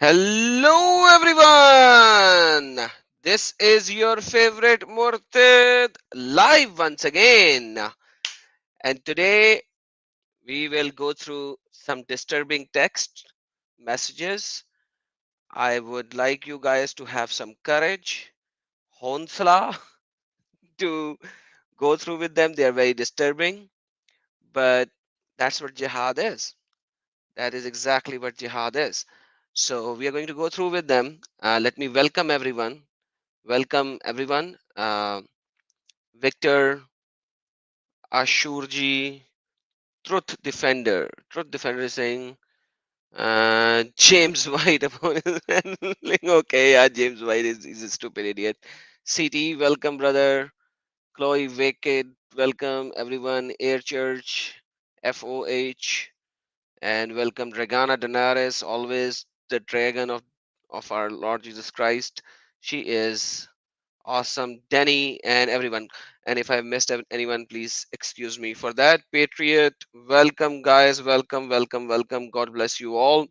Hello everyone! This is your favorite Murtid live once again. And today we will go through some disturbing text messages. I would like you guys to have some courage, honsla, to go through with them. They are very disturbing, but that's what jihad is. That is exactly what jihad is. So we are going to go through with them. Let me welcome everyone. Welcome everyone. Victor, Ashurji, Truth Defender. Truth Defender is saying James White upon his handling. Okay, yeah, James White is he's a stupid idiot. CT, welcome brother. Chloe Wicked, welcome everyone. Air Church, FOH, and welcome Dragana Danares, always the dragon of our Lord Jesus Christ. She is awesome, Denny, and everyone. And if I missed anyone, please excuse me for that. Patriot, welcome, guys. Welcome, welcome, welcome. God bless you all.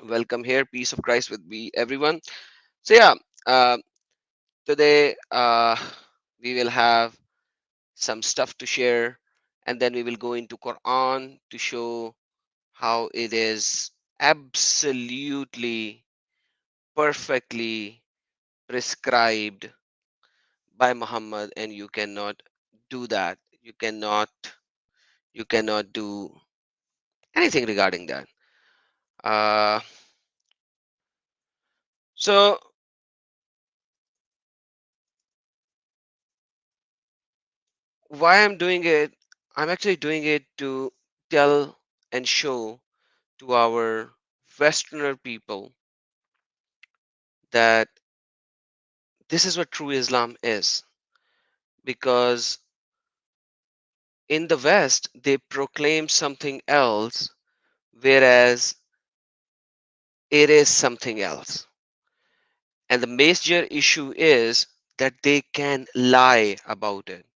Welcome here. Peace of Christ with me, everyone. So, yeah, uh, today we will have some stuff to share, and then we will go into Quran to show how it is absolutely perfectly prescribed by Muhammad, and you cannot do that. You cannot do anything regarding that. Uh, so why I'm doing it? I'm actually doing it to tell and show to our Westerner people that this is what true Islam is. Because in the West, they proclaim something else, whereas it is something else. And the major issue is that they can lie about it.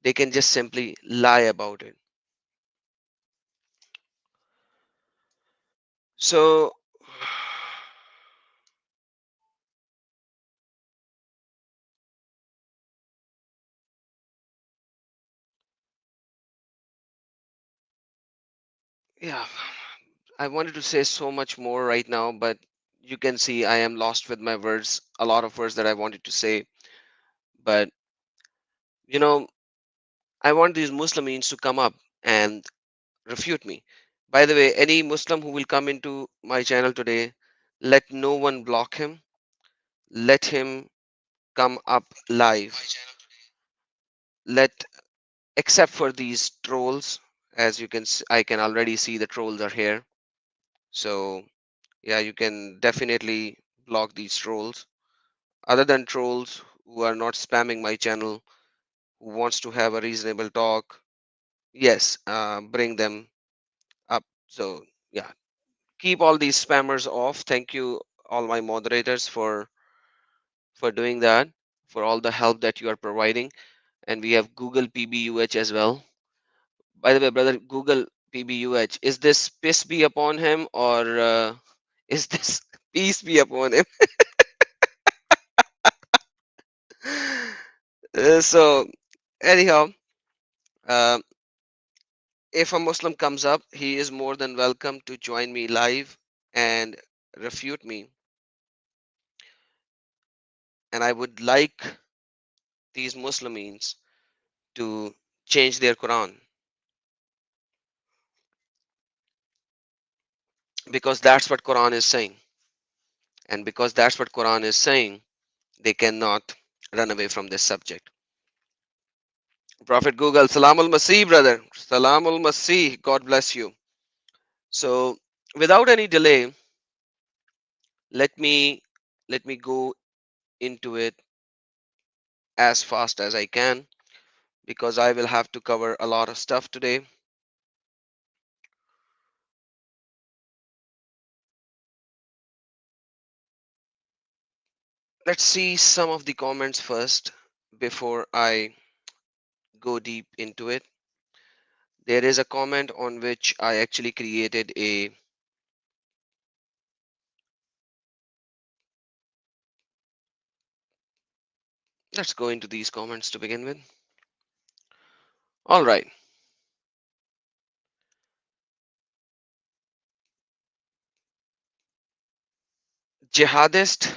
They can just simply lie about it. So, yeah, I wanted to say so much more right now, but you can see I am lost with my words, a lot of words that I wanted to say. But, you know, I want these Muslims to come up and refute me. By the way, any Muslim who will come into my channel today, let no one block him. Let him come up live. Let except for these trolls, as you can I can already see the trolls are here. So yeah, you can definitely block these trolls. Other than trolls who are not spamming my channel, who wants to have a reasonable talk, yes, bring them up. So yeah, keep all these spammers off. Thank you all my moderators for doing that, for all the help that you are providing. And we have Google PBUH as well. By the way, brother, Google PBUH, is this peace be upon him, or is this peace be upon him? So, anyhow, uh, if a Muslim comes up, he is more than welcome to join me live and refute me. And I would like these Muslims to change their Quran, because that's what Quran is saying. And because that's what Quran is saying, they cannot run away from this subject. Prophet Google, Salamul Masih, brother. Salamul Masih. God bless you. So, without any delay, let me go into it as fast as I can, because I will have to cover a lot of stuff today. Let's see some of the comments first before I go deep into it. There is a comment on which I actually created Let's go into these comments to begin with. All right. Jihadist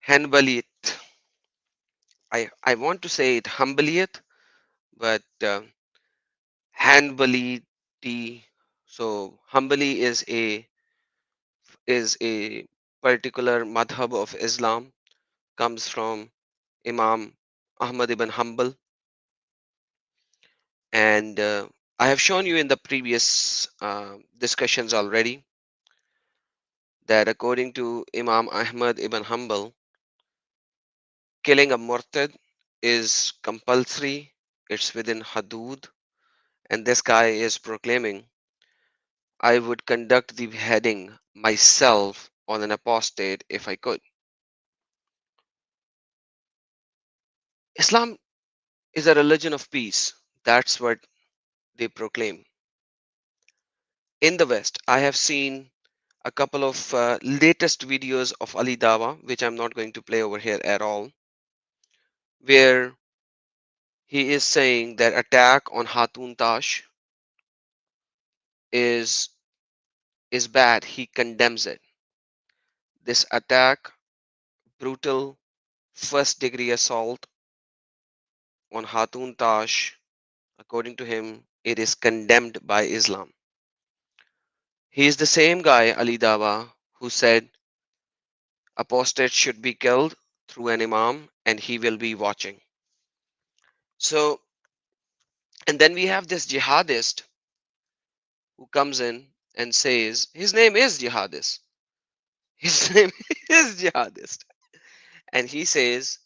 Hanbaliyat. I want to say it Hanbaliyat, but Hanbaliti. So Hanbali is a particular madhab of Islam, comes from Imam Ahmad ibn Hanbal, and I have shown you in the previous discussions already that according to Imam Ahmad ibn Hanbal, killing a murtad is compulsory, it's within hudud, and this guy is proclaiming, I would conduct the beheading myself on an apostate if I could. Islam is a religion of peace. That's what they proclaim. In the West, I have seen a couple of latest videos of Ali Dawa, which I'm not going to play over here at all, where he is saying that attack on Hatun Tash is is bad. He condemns it. This attack, brutal first degree assault on Hatun Tash, according to him, it is condemned by Islam. He is the same guy, Ali Dawa, who said apostates should be killed through an imam and he will be watching. So, and then we have this jihadist who comes in and says, his name is jihadist. His name is jihadist. And he says,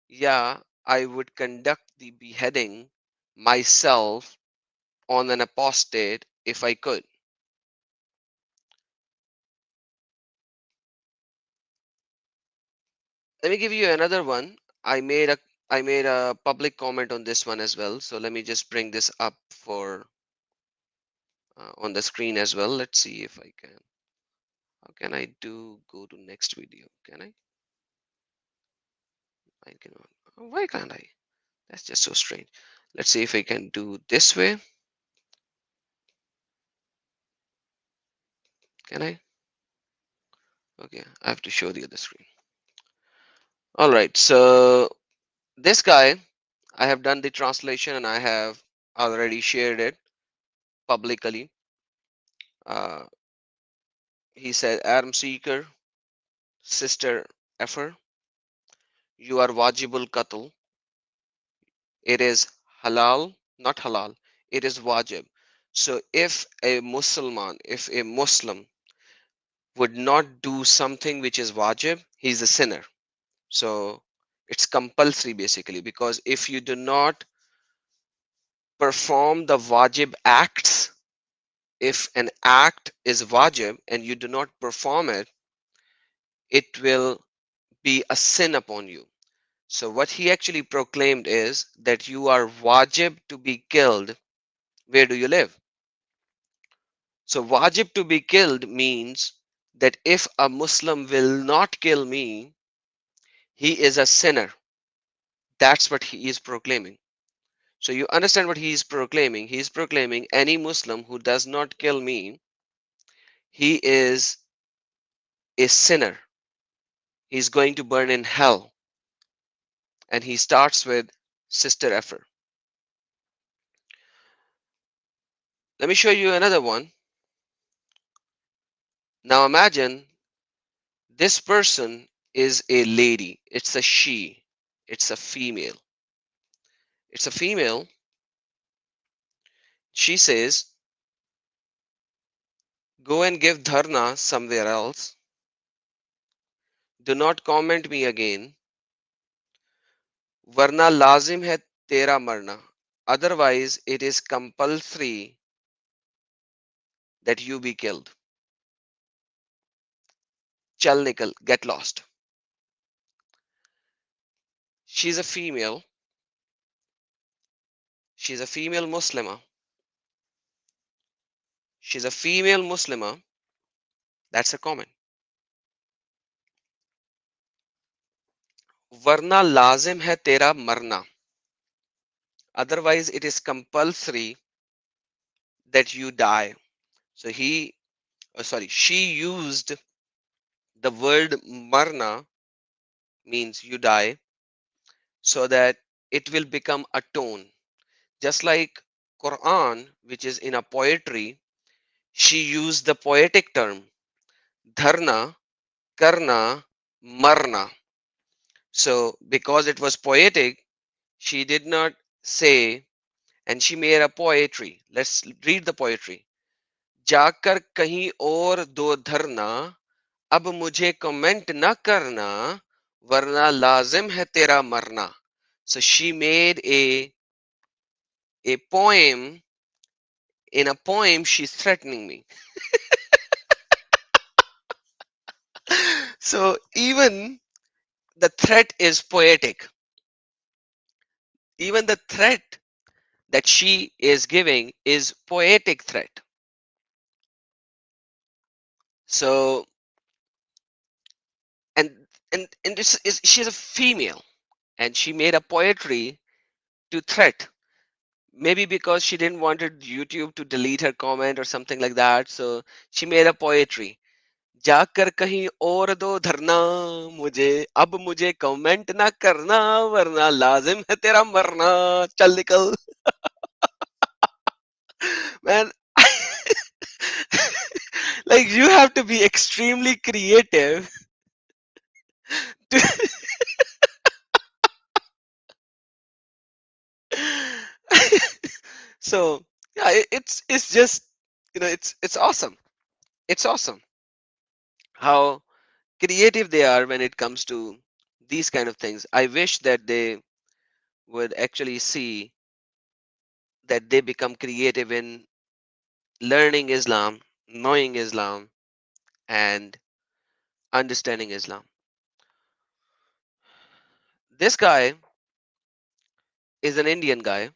yeah, I would conduct the beheading myself on an apostate if I could. Let me give you another one. I made a public comment on this one as well. So let me just bring this up for on the screen as well. Let's see if I can. How can I do go to next video? Can I? I cannot. Why can't I? That's just so strange. Let's see if I can do this way. Can I? Okay, I have to show the other screen. All right, so this guy, I have done the translation and I have already shared it publicly. Uh, he said, Adam Seeker, sister Efer, you are wajibul qatl. It is halal, not halal. It is wajib. So if a Muslim would not do something which is wajib, he's a sinner. So it's compulsory basically, because if you do not perform the wajib acts, if an act is wajib and you do not perform it, it will be a sin upon you. So what he actually proclaimed is that you are wajib to be killed. Where do you live? So wajib to be killed means that if a Muslim will not kill me, he is a sinner. That's what he is proclaiming. So you understand what he is proclaiming. He is proclaiming any Muslim who does not kill me, he is a sinner. He's going to burn in hell. And he starts with sister Efer. Let me show you another one. Now imagine this person is a lady. It's a she. It's a female. It's a female. She says, go and give dharna somewhere else. Do not comment me again. Varna lazim hai tera marna. Otherwise, it is compulsory that you be killed. Chal nikal, get lost. She's a female. She's a female Muslima. She's a female Muslima. That's a comment. वरना लाजिम है तेरा मरना. Otherwise, it is compulsory that you die. So she used the word marna, means you die, so that it will become a tone. Just like Quran, which is in a poetry, she used the poetic term dharna, karna, marna. So because it was poetic, she did not say, and she made a poetry. Let's read the poetry. जाकर कहीं और दो धरना, अब मुझे comment न करना, वरना लाजिम है तेरा मरना. So she made a poem. In a poem, she's threatening me. So even the threat is poetic. Even the threat that she is giving is poetic threat. So and and this is, she's a female, and she made a poetry to threat. Maybe because she didn't wanted YouTube to delete her comment or something like that, so she made a poetry. जाकर कहीं और दो धरना, मुझे अब मुझे comment ना करना, वरना लाजिम है तेरा मरना. चल निकल. Man. Like, you have to be extremely creative to so yeah, it's just, it's awesome. It's awesome how creative they are when it comes to these kind of things. I wish that they would actually see that they become creative in learning Islam, knowing Islam, and understanding Islam. This guy is an Indian guy.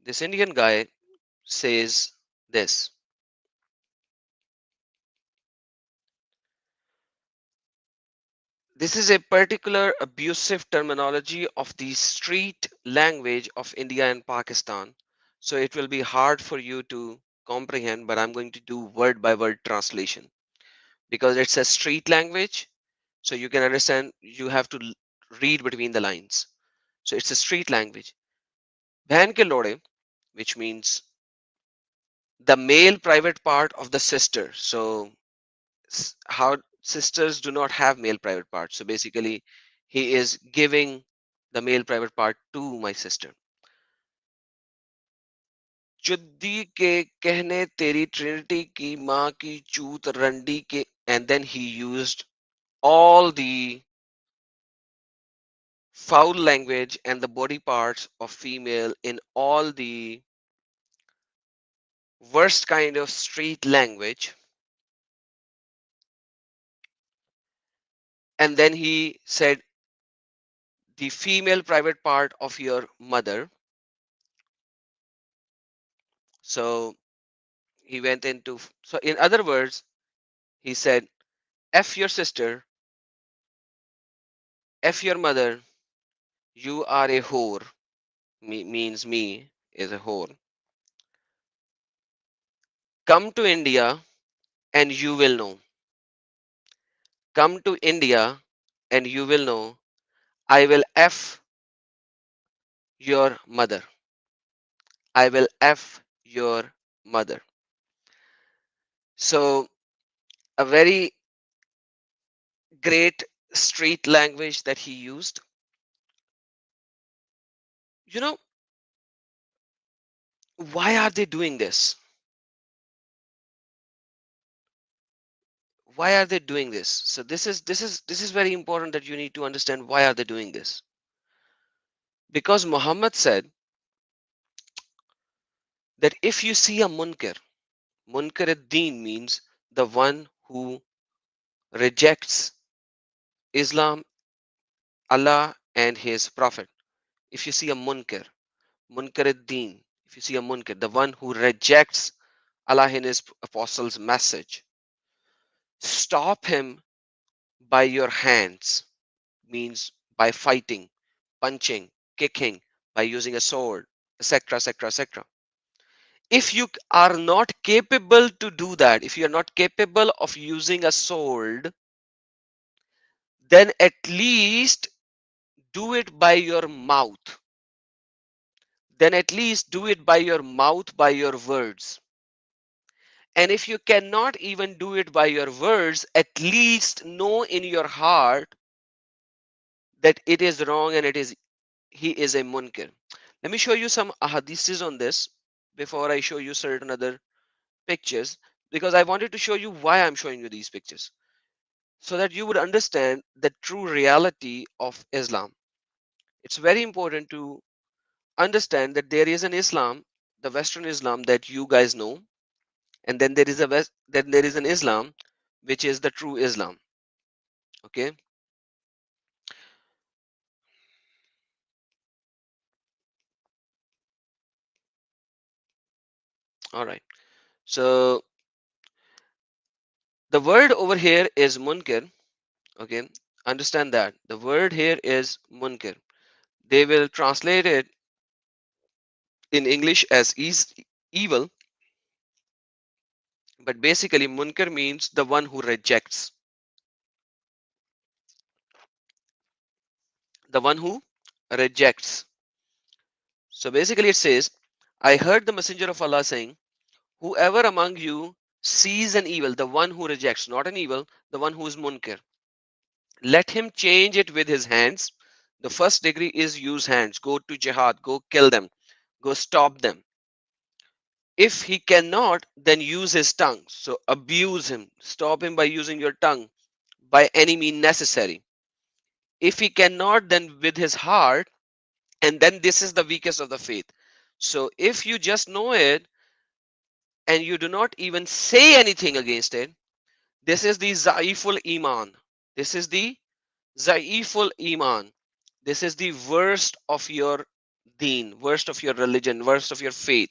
This Indian guy says this. This is a particular abusive terminology of the street language of India and Pakistan. So it will be hard for you to comprehend, but I'm going to do word by word translation because it's a street language. So you can understand, you have to read between the lines. So it's a street language. Bhan ke lode, which means the male private part of the sister. So how sisters do not have male private parts. So basically, he is giving the male private part to my sister. चुद्दी के कहने तेरी Trinity की माँ की चूत रंडी के, and then he used all the foul language and the body parts of female in all the worst kind of street language. And then he said the female private part of your mother. So he went into, so in other words, he said, F your sister, F your mother, you are a whore, means me is a whore. Come to India and you will know. Come to India and you will know. I will F your mother. I will F your mother. So, a very great street language that he used. You know, why are they doing this? Why are they doing this? So this is very important that you need to understand why are they doing this. Because Muhammad said that if you see a munkar ad-din means the one who rejects Islam, Allah, and His Prophet. If you see a munkar ad-din, if you see a munkar, the one who rejects Allah and His Apostles' message, stop him by your hands. means by fighting, punching, kicking, by using a sword, etc., etc., etc. If you are not capable to do that, if you are not capable of using a sword, then at least do it by your mouth. Then at least do it by your mouth, by your words. And if you cannot even do it by your words, at least know in your heart that it is wrong and he is a munkar. Let me show you some ahadiths on this before I show you certain other pictures, because I wanted to show you why I'm showing you these pictures, so that you would understand the true reality of Islam. It's very important to understand that there is an Islam, the Western Islam that you guys know, and then there is an Islam which is the true Islam. Okay, all right. So the word over here is munkar. Okay, understand that the word here is munkar. They will translate it in English as evil, but basically munkar means the one who rejects, the one who rejects. So basically it says, I heard the messenger of Allah saying, whoever among you sees an evil, the one who rejects, not an evil, the one who is munkar, let him change it with his hands. The first degree is use hands. Go to jihad, go kill them, go stop them. If he cannot, then use his tongue. So abuse him, stop him by using your tongue by any means necessary. If he cannot, then with his heart, and then this is the weakest of the faith. So if you just know it and you do not even say anything against it, this is the Zaiful Iman. This is the Zaiful Iman. This is the worst of your deen, worst of your religion, worst of your faith,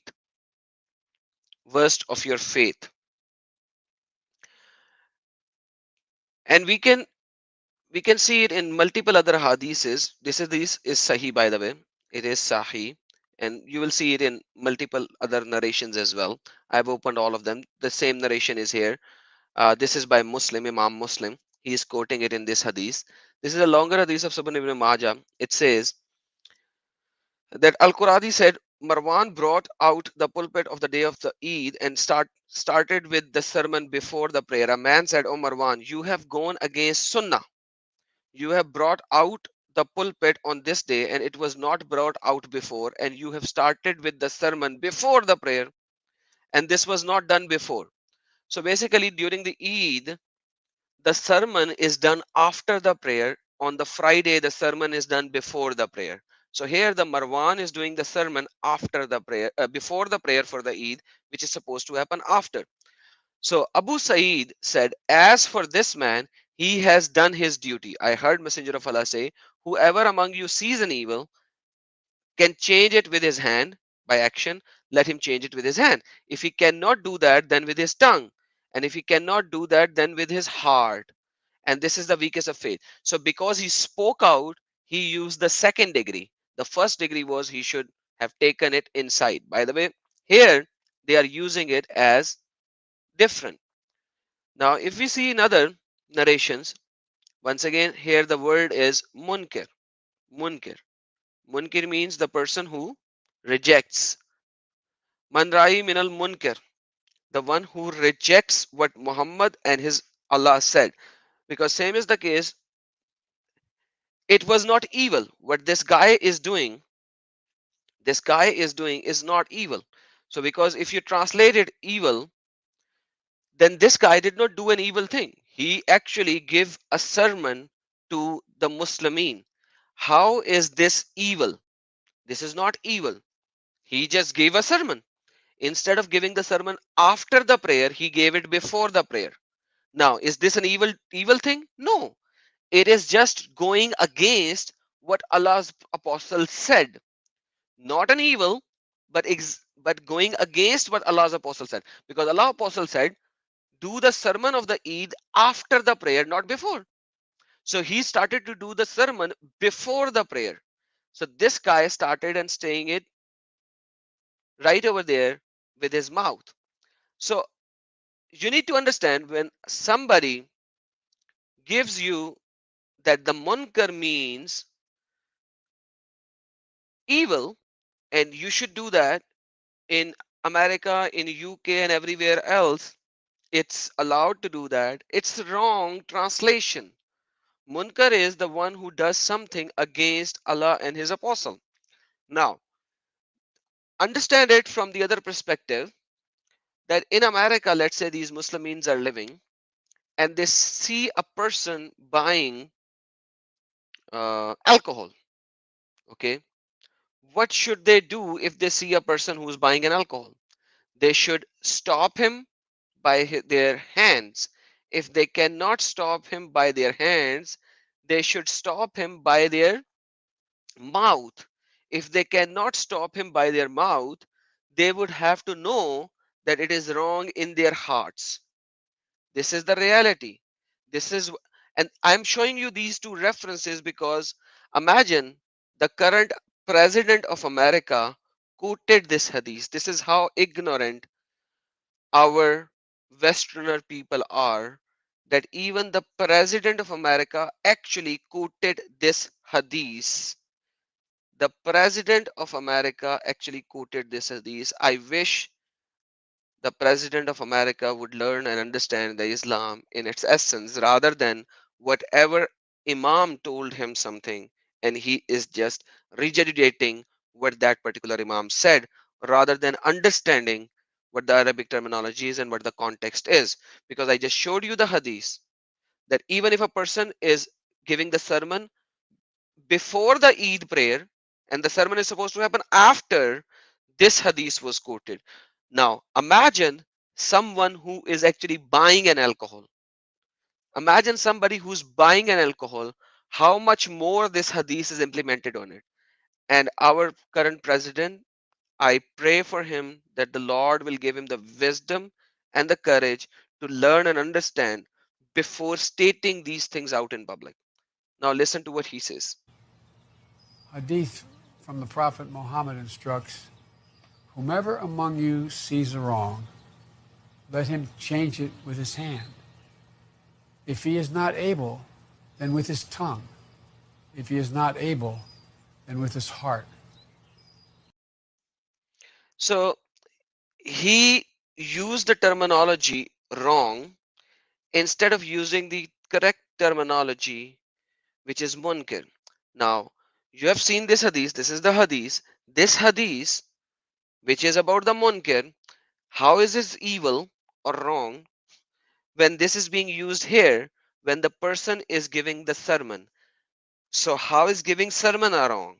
worst of your faith. And we can see it in multiple other hadiths. This is Sahih, by the way. It is Sahih, and you will see it in multiple other narrations as well. I've opened all of them. The same narration is here. This is by Muslim, Imam Muslim. He is quoting it in this hadith. This is a longer hadith of Sunan ibn Majah. It says that Al-Quradi said, Marwan brought out the pulpit of the day of the Eid and started with the sermon before the prayer. A man said, Oh Marwan, you have gone against Sunnah. You have brought out the pulpit on this day and it was not brought out before, and you have started with the sermon before the prayer, and this was not done before. So basically during the Eid, the sermon is done after the prayer. On the Friday, the sermon is done before the prayer. So here the Marwan is doing the sermon after the prayer, before the prayer for the Eid, which is supposed to happen after. So Abu Sa'id said, as for this man, he has done his duty. I heard Messenger of Allah say, whoever among you sees an evil can change it with his hand by action, let him change it with his hand. If he cannot do that, then with his tongue. And if he cannot do that, then with his heart. And this is the weakest of faith. So because he spoke out, he used the second degree. The first degree was he should have taken it inside. By the way, here they are using it as different. Now, if we see in other narrations, once again, here the word is munkir. Munkir. Munkir means the person who rejects. Man ra'i minal munkir. The one who rejects what Muhammad and his Allah said. Because same is the case, it was not evil. What this guy is doing is not evil. So because if you translate it evil, then this guy did not do an evil thing. He actually gave a sermon to the Muslimin. How is this evil? This is not evil. He just gave a sermon. Instead of giving the sermon after the prayer, he gave it before the prayer. Now, is this an evil thing? No. It is just going against what Allah's apostle said. Not an evil, but going against what Allah's apostle said. Because Allah's apostle said, do the sermon of the Eid after the prayer, not before. So he started to do the sermon before the prayer. So this guy started and saying it right over there with his mouth. So you need to understand, when somebody gives you that the munkar means evil and you should do that in America, in UK and everywhere else, it's allowed to do that. It's wrong translation. Munkar is the one who does something against Allah and his apostle. Now, understand it from the other perspective, that in America, let's say these Muslims are living and they see a person buying alcohol. Okay, what should they do if they see a person who's buying an alcohol? They should stop him by their hands. If they cannot stop him by their hands, they should stop him by their mouth. If they cannot stop him by their mouth, they would have to know that it is wrong in their hearts. This is the reality. This is, and I'm showing you these two references because imagine the current president of America quoted this hadith. This is how ignorant our Westerner people are, that even the president of America actually quoted this hadith. The president of America actually quoted this hadith. I wish the president of America would learn and understand the Islam in its essence rather than whatever Imam told him something and he is just regurgitating what that particular Imam said rather than understanding what the Arabic terminology is and what the context is. Because I just showed you the hadith that even if a person is giving the sermon before the Eid prayer and the sermon is supposed to happen after, this hadith was quoted. Now imagine someone who is actually buying an alcohol. Imagine somebody who's buying an alcohol, how much more this hadith is implemented on it. And our current president, I pray for him that the Lord will give him the wisdom and the courage to learn and understand before stating these things out in public. Now listen to what he says. Hadith from the Prophet Muhammad instructs, whomever among you sees a wrong, let him change it with his hand. If he is not able, then with his tongue. If he is not able, then with his heart. So he used the terminology wrong instead of using the correct terminology, which is munkar. Now, you have seen this hadith. This is the hadith. This hadith, which is about the munkar, how is this evil or wrong when this is being used here when the person is giving the sermon? So, how is giving sermon a wrong?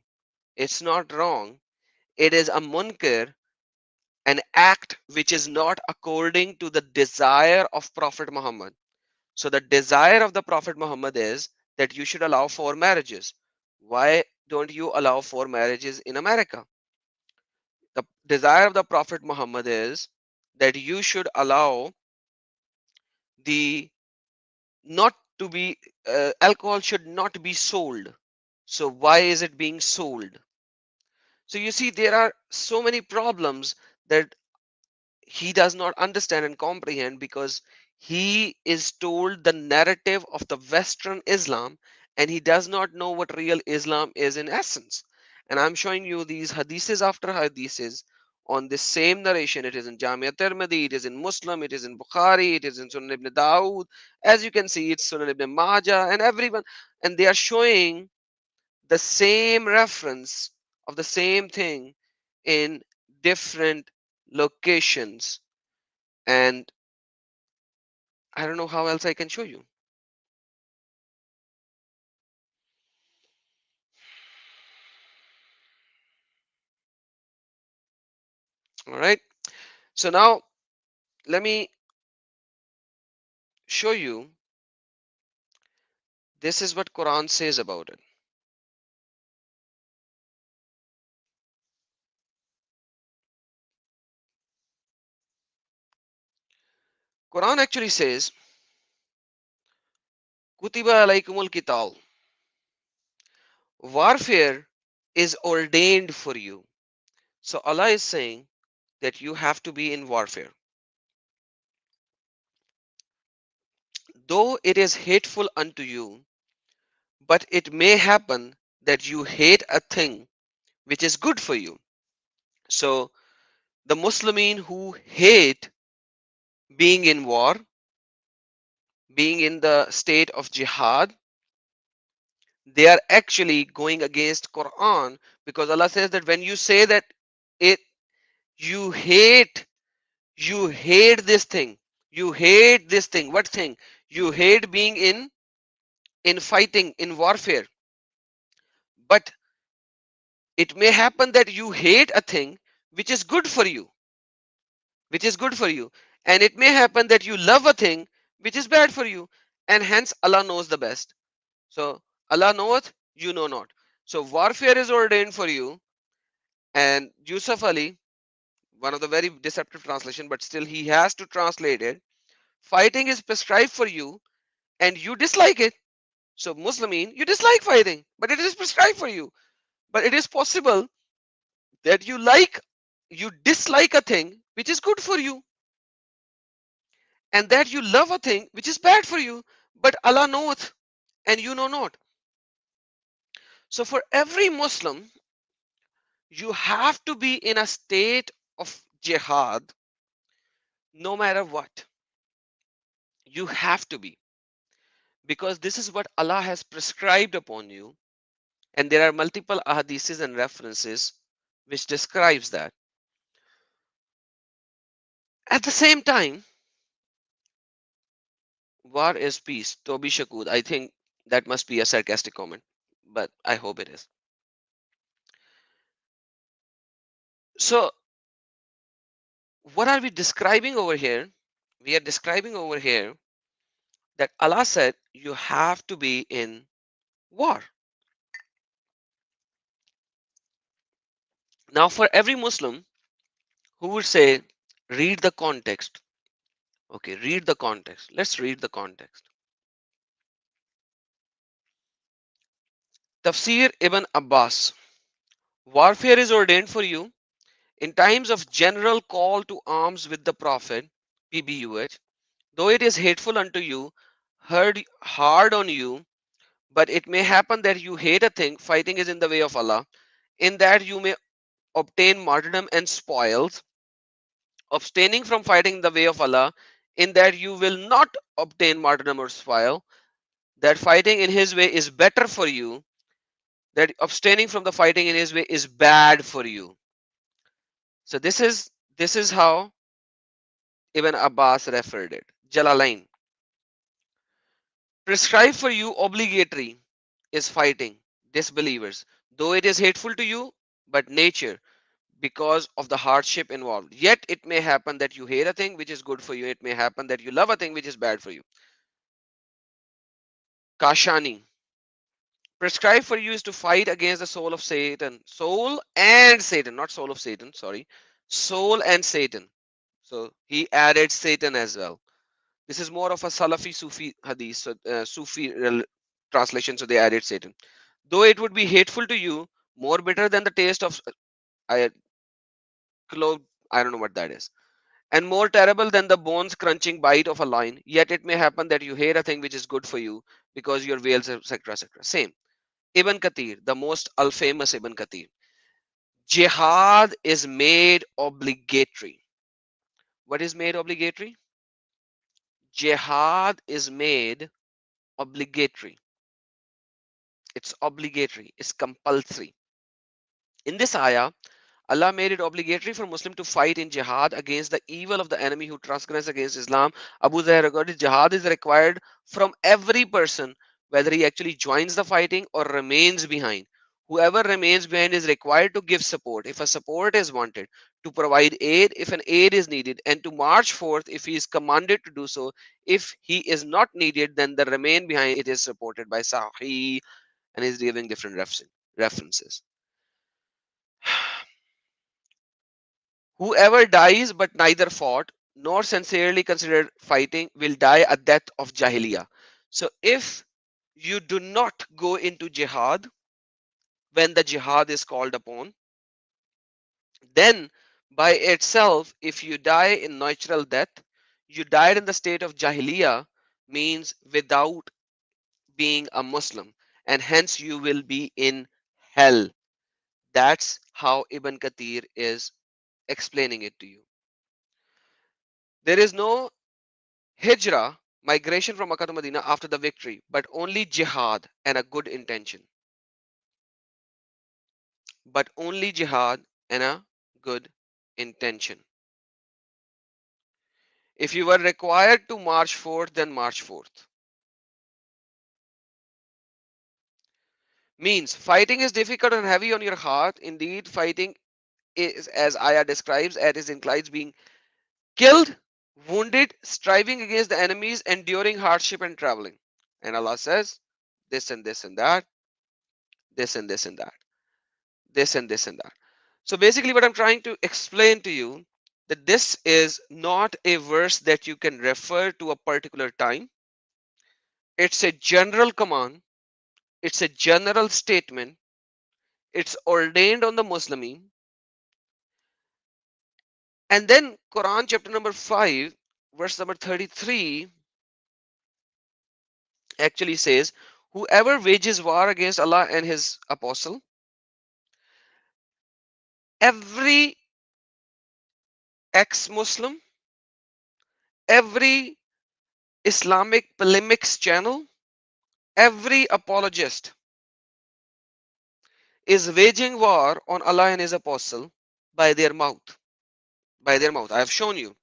It's not wrong. It is a munkar, an act which is not according to the desire of Prophet Muhammad. So the desire of the Prophet Muhammad is that you should allow four marriages. Why don't you allow four marriages in America? The desire of the Prophet Muhammad is that you should allow the not to be alcohol should not be sold. So why is it being sold? So you see, there are so many problems that he does not understand and comprehend because he is told the narrative of the Western Islam and he does not know what real Islam is in essence. And I'm showing you these hadiths after hadiths on the same narration. It is in Jamia Tirmidhi, it is in Muslim, it is in Bukhari, it is in Sunan ibn Dawood. As you can see, it's Sunan ibn Majah and everyone. And they are showing the same reference of the same thing in different locations, and I don't know how else I can show you. All right, so now let me show you. This is what Quran says about it. Quran actually says, Kutiba alaykumul qital. Warfare is ordained for you. So Allah is saying that you have to be in warfare. Though it is hateful unto you, but it may happen that you hate a thing which is good for you. So the Muslimin who hate being in war, being in the state of jihad, they are actually going against Quran, because Allah says that when you say that it you hate this thing, you hate this thing, what thing? You hate being in fighting, in warfare, but it may happen that you hate a thing which is good for you, which is good for you, and it may happen that you love a thing which is bad for you, and hence Allah knows the best. So Allah knoweth, you know not. So warfare is ordained for you. And Yusuf Ali, one of the very deceptive translation, but still he has to translate it. Fighting is prescribed for you, and you dislike it. So Muslimin, you dislike fighting, but it is prescribed for you. But it is possible that you dislike a thing which is good for you, and that you love a thing which is bad for you. But Allah knoweth, and you know not. So for every Muslim, you have to be in a state of jihad, no matter what. You have to be, because this is what Allah has prescribed upon you, and there are multiple ahadiths and references which describes that. At the same time, war is peace. Toby Shakud, I think that must be a sarcastic comment, but I hope it is. So, what are we describing over here? We are describing over here that Allah said you have to be in war. Now, for every Muslim who would say, read the context. Okay, read the context. Let's read the context. Tafsir Ibn Abbas. Warfare is ordained for you in times of general call to arms with the Prophet, PBUH, though it is hateful unto you, hard on you, but it may happen that you hate a thing, fighting is in the way of Allah, in that you may obtain martyrdom and spoils, abstaining from fighting in the way of Allah, in that you will not obtain martyrdom or spoil, that fighting in His way is better for you, that abstaining from the fighting in His way is bad for you. So this is how Ibn Abbas referred it. Jalalain. Prescribed for you obligatory is fighting disbelievers, though it is hateful to you, but nature, because of the hardship involved. Yet it may happen that you hate a thing which is good for you. It may happen that you love a thing which is bad for you. Kashani. Prescribed for you is to fight against the soul of Satan. Soul and Satan, not soul of Satan, sorry. Soul and Satan. So he added Satan as well. This is more of a Salafi Sufi hadith, so Sufi translation, so they added Satan. Though it would be hateful to you, more bitter than the taste of I clove, I don't know what that is, and more terrible than the bones crunching bite of a lion, yet it may happen that you hate a thing which is good for you because your veils, etc. etc. Same. Ibn Kathir, the most famous Ibn Kathir. Jihad is made obligatory. What is made obligatory? Jihad is made obligatory. It's obligatory. It's compulsory. In this ayah, Allah made it obligatory for Muslim to fight in jihad against the evil of the enemy who transgress against Islam. Abu Zayd recorded jihad is required from every person, whether he actually joins the fighting or remains behind. Whoever remains behind is required to give support if a support is wanted, to provide aid if an aid is needed, and to march forth if he is commanded to do so. If he is not needed, then the remain behind it is supported by Sahih, and he's giving different references. Whoever dies but neither fought nor sincerely considered fighting will die a death of jahiliyyah. So if You do not go into jihad when the jihad is called upon. Then, by itself, if you die in natural death, you died in the state of Jahiliyyah, means without being a Muslim, and hence you will be in hell. That's how Ibn Kathir is explaining it to you. There is no hijrah, migration from Makkah to Medina after the victory, but only jihad and a good intention. But only jihad and a good intention. If you were required to march forth, then march forth. Means fighting is difficult and heavy on your heart. Indeed, fighting is, as Ayah describes, as it includes being killed, wounded, striving against the enemies, enduring hardship and traveling. And Allah says, this and this and that, this and this and that, this and this and that. So basically, what I'm trying to explain to you that this is not a verse that you can refer to a particular time. It's a general command. It's a general statement. It's ordained on the Muslimin. And then Quran chapter number 5, verse number 33 actually says, whoever wages war against Allah and his apostle, every ex-Muslim, every Islamic polemics channel, every apologist is waging war on Allah and his apostle by their mouth. By their mouth. I have shown you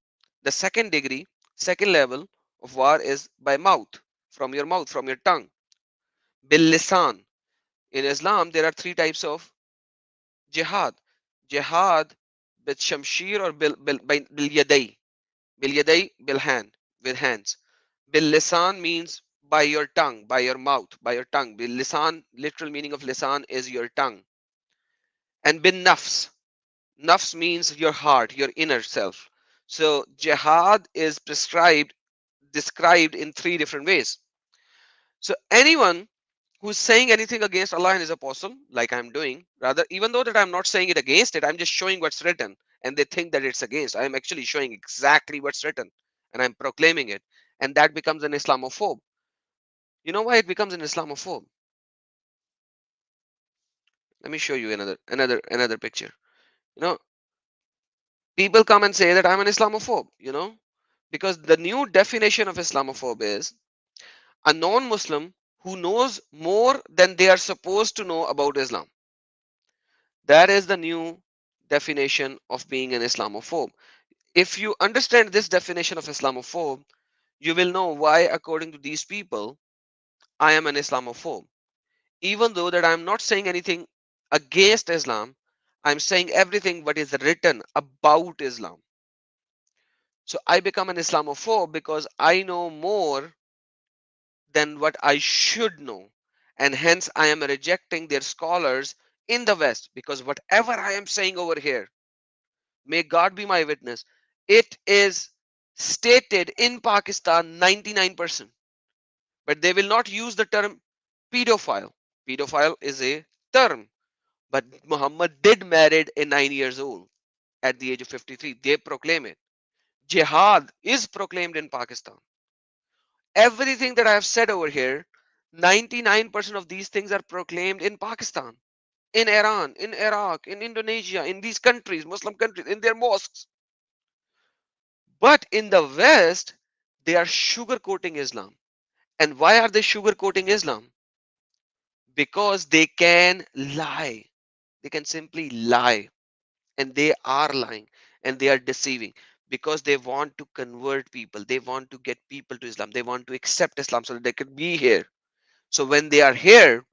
the second degree, second level of war is by mouth, from your tongue. Bil lisan. In Islam, there are three types of jihad. Jihad with shamshir or bil yaday. Bil yaday, bil hand, with hands. Bil lisan means by your tongue, by your mouth, by your tongue. Bil lisan, literal meaning of lisan is your tongue. And bin nafs. Nafs means your heart, your inner self. So jihad is described in three different ways. So anyone who's saying anything against Allah and His Apostle, like I'm doing, rather, even though that I'm not saying it against it, I'm just showing what's written, and they think that it's against. I'm actually showing exactly what's written, and I'm proclaiming it, and that becomes an Islamophobe. You know why it becomes an Islamophobe? Let me show you another picture. You know, people come and say that I'm an Islamophobe. Because the new definition of Islamophobe is a non-Muslim who knows more than they are supposed to know about Islam. That is the new definition of being an Islamophobe. If you understand this definition of Islamophobe, you will know why, according to these people, I am an Islamophobe. Even though that I'm not saying anything against Islam, I'm saying everything what is written about Islam. So I become an Islamophobe because I know more than what I should know. And hence I am rejecting their scholars in the West, because whatever I am saying over here, may God be my witness, it is stated in Pakistan 99%. But they will not use the term pedophile. Pedophile is a term. But Muhammad did married a 9 years old at the age of 53. They proclaim it. Jihad is proclaimed in Pakistan. Everything that I have said over here, 99% of these things are proclaimed in Pakistan, in Iran, in Iraq, in Indonesia, in these countries, Muslim countries, in their mosques. But in the West, they are sugarcoating Islam. And why are they sugarcoating Islam? Because they can lie. They can simply lie. And they are lying. And they are deceiving. Because they want to convert people. They want to get people to Islam. They want to accept Islam so that they could be here. So when they are here,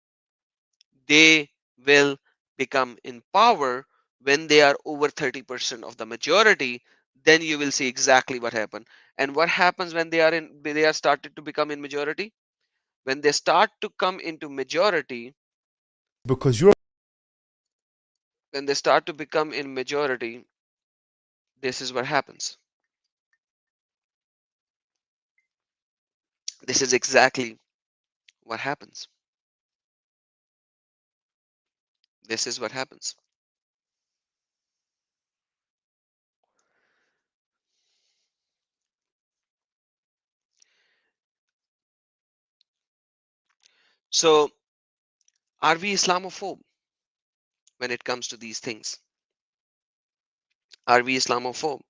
they will become in power. When they are over 30% of the majority, then you will see exactly what happened. And what happens when they are started to become in majority? When they start to come into majority, because you're when they start to become in majority, this is what happens. This is exactly what happens? This is what happens. So, are we Islamophobe when it comes to these things? Are we Islamophobe?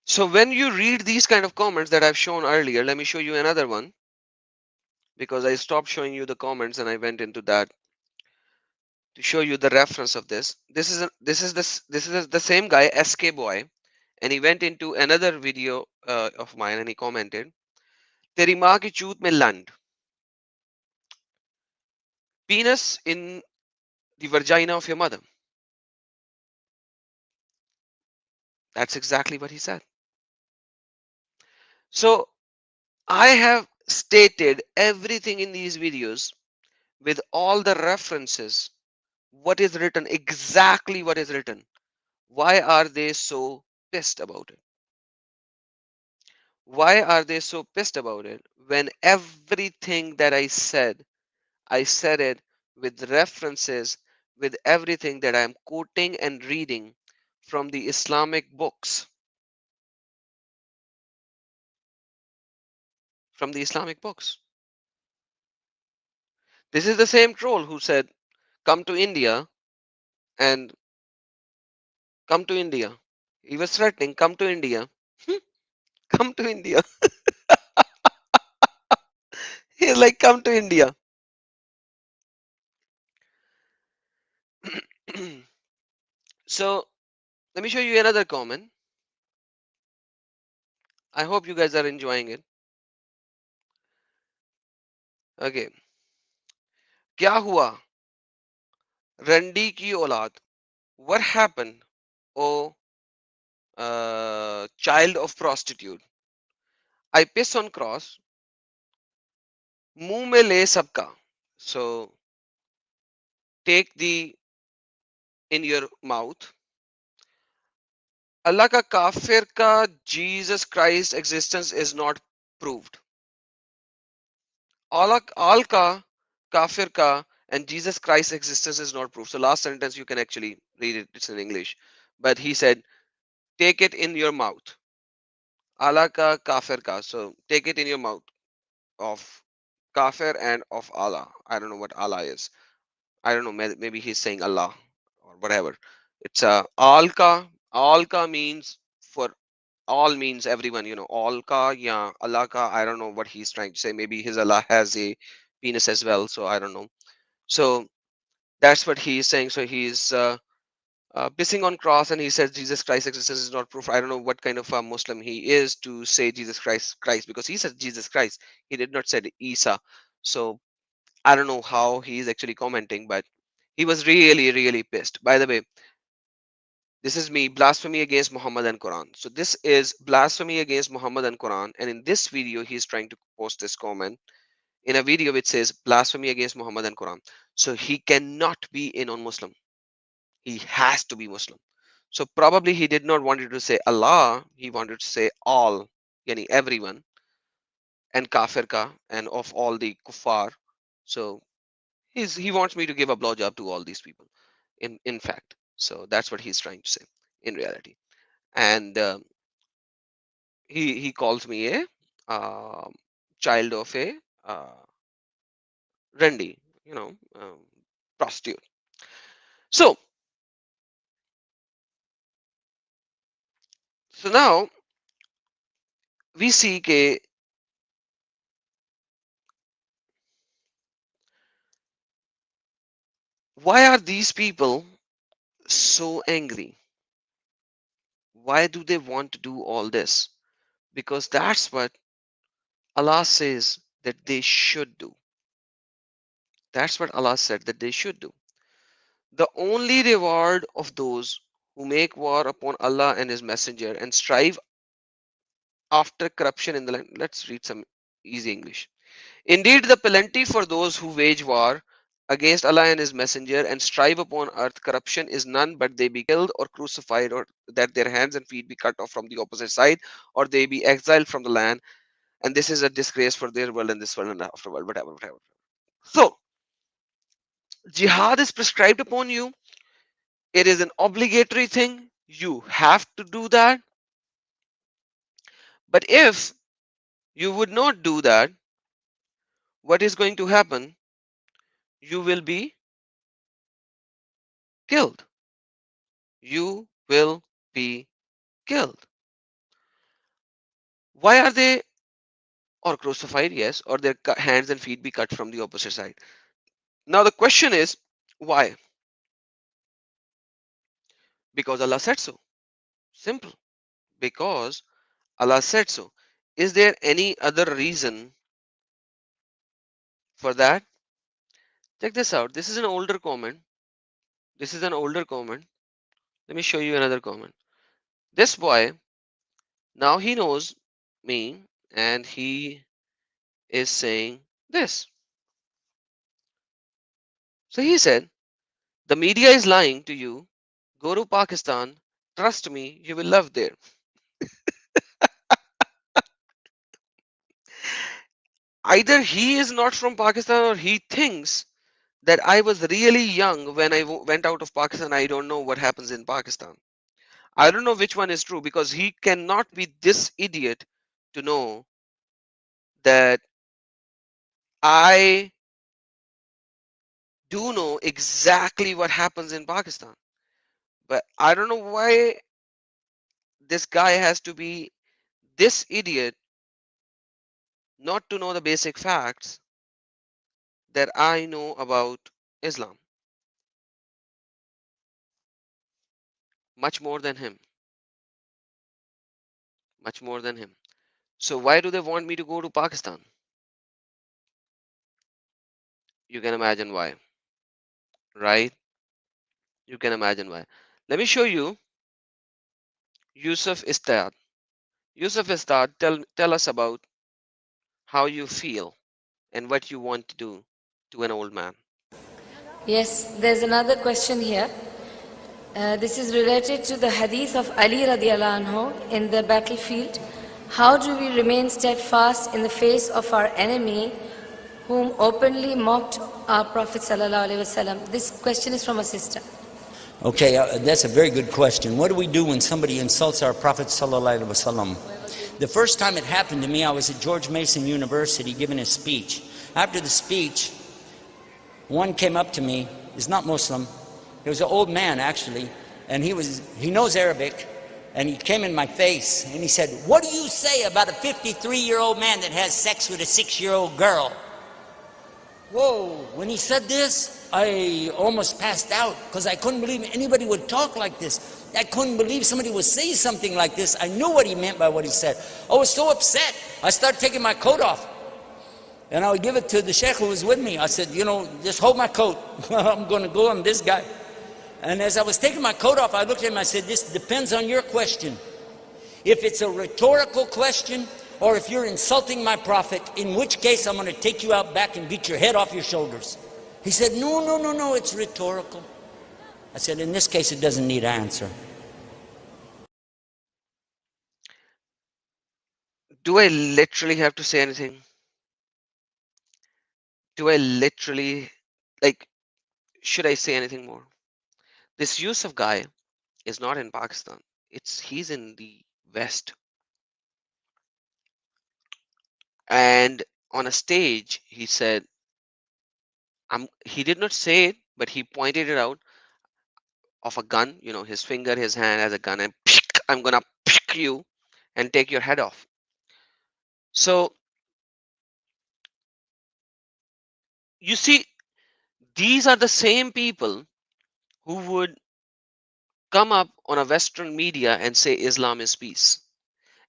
So, when you read these kind of comments that I've shown earlier, let me show you another one because I stopped showing you the comments and I went into that to show you the reference of this. This is the same guy, SK Boy, and he went into another video of mine and he commented, "तेरी माँ की चूत में land, penis in the vagina of your mother." That's exactly what he said. So I have stated everything in these videos with all the references, what is written, exactly what is written. Why are they so pissed about it? Why are they so pissed about it when everything that I said it with references, with everything that I'm quoting and reading from the Islamic books, from the Islamic books. This is the same troll who said, come to India and come to India. He was threatening, come to India. Come to India. He's like, come to India. So let me show you another comment. I hope you guys are enjoying it. Okay. क्या हुआ रंडी की औलाद? What happened, oh child of prostitute? I piss on cross, मुंह में ले सबका. So take the in your mouth. Allah ka kafir ka Jesus Christ existence is not proved. All ka kafir ka and Jesus Christ existence is not proved. So last sentence you can actually read it. It's in English, but he said, take it in your mouth. Allah ka kafir ka. So take it in your mouth of kafir and of Allah. I don't know what Allah is. I don't know. Maybe he's saying Allah or whatever. It's all ka. All ka means for all means everyone. All ka yeah Allah ka. I don't know what he's trying to say. Maybe his Allah has a penis as well. So I don't know. So that's what he is saying. So he's pissing on cross and he says Jesus Christ existence is not proof. I don't know what kind of a Muslim he is to say Jesus Christ because he says Jesus Christ. He did not say Isa. So I don't know how he is actually commenting, but he was really, really pissed. By the way, this is me, blasphemy against Muhammad and Quran. So this is blasphemy against Muhammad and Quran. And in this video, he's trying to post this comment in a video which says blasphemy against Muhammad and Quran. So he cannot be a non-Muslim. He has to be Muslim. So probably he did not want to say Allah. He wanted to say all, yani everyone, and kafir ka, and of all the kuffar. So he wants me to give a blowjob to all these people. In fact, so that's what he's trying to say in reality. And he calls me a child of a Rendi, prostitute. So now we see ke why are these people so angry? Why do they want to do all this? Because that's what Allah says that they should do. That's what Allah said that they should do. The only reward of those who make war upon Allah and His Messenger and strive after corruption in the land. Let's read some easy English. Indeed, the plenty for those who wage war against Allah and His Messenger and strive upon earth corruption is none but they be killed or crucified, or that their hands and feet be cut off from the opposite side, or they be exiled from the land. and this is a disgrace for their world and this world and afterworld, whatever, whatever. So, jihad is prescribed upon you. It is an obligatory thing. You have to do that. But if you would not do that, what is going to happen? You will be killed. You will be killed. Why are they, or crucified? Yes, or their hands and feet be cut from the opposite side. Now the question is, why? Because Allah said so. Simple. Because Allah said so. Is there any other reason for that? Check this out. This is an older comment. This is an older comment. Let me show you another comment. This boy, now he knows me and he is saying this. So he said, the media is lying to you. Go to Pakistan. Trust me, you will love there. Either he is not from Pakistan or he thinks that I was really young when I went out of Pakistan. I don't know what happens in Pakistan. I don't know which one is true because he cannot be this idiot to know that I do know exactly what happens in Pakistan. But I don't know why this guy has to be this idiot not to know the basic facts that I know about Islam much more than him, much more than him. So why do they want me to go to Pakistan? You can imagine why, right? You can imagine why. Let me show you Yusuf Istad. Yusuf Istad, tell us about how you feel and what you want to do to an old man. Yes, there's another question here. This is related to the hadith of Ali radiallahu anhu in the battlefield. How do we remain steadfast in the face of our enemy whom openly mocked our Prophet sallallahu alaihi wasallam? This question is from a sister. Okay, that's a very good question. What do we do when somebody insults our Prophet sallallahu alaihi wasallam? The first time it happened to me, I was at George Mason University giving a speech. After the speech, one came up to me. He's not Muslim. He was an old man, actually, and he knows Arabic, and he came in my face, and he said, "What do you say about a 53-year-old man that has sex with a 6-year-old girl?" Whoa, when he said this, I almost passed out because I couldn't believe anybody would talk like this. I couldn't believe somebody would say something like this. I knew what he meant by what he said. I was so upset. I started taking my coat off. And I would give it to the sheikh who was with me. I said, just hold my coat. I'm going to go on this guy. And as I was taking my coat off, I looked at him and I said, this depends on your question. If it's a rhetorical question, or if you're insulting my prophet, in which case I'm going to take you out back and beat your head off your shoulders. He said, no, it's rhetorical. I said, in this case, it doesn't need an answer. Do I literally have to say anything? Do I literally, like, should I say anything more? This Yusuf guy is not in Pakistan. He's in the West. And on a stage, he said, he did not say it, but he pointed it out of a gun, his finger, his hand has a gun, and I'm gonna pick you and take your head off. So you see, these are the same people who would come up on a Western media and say Islam is peace.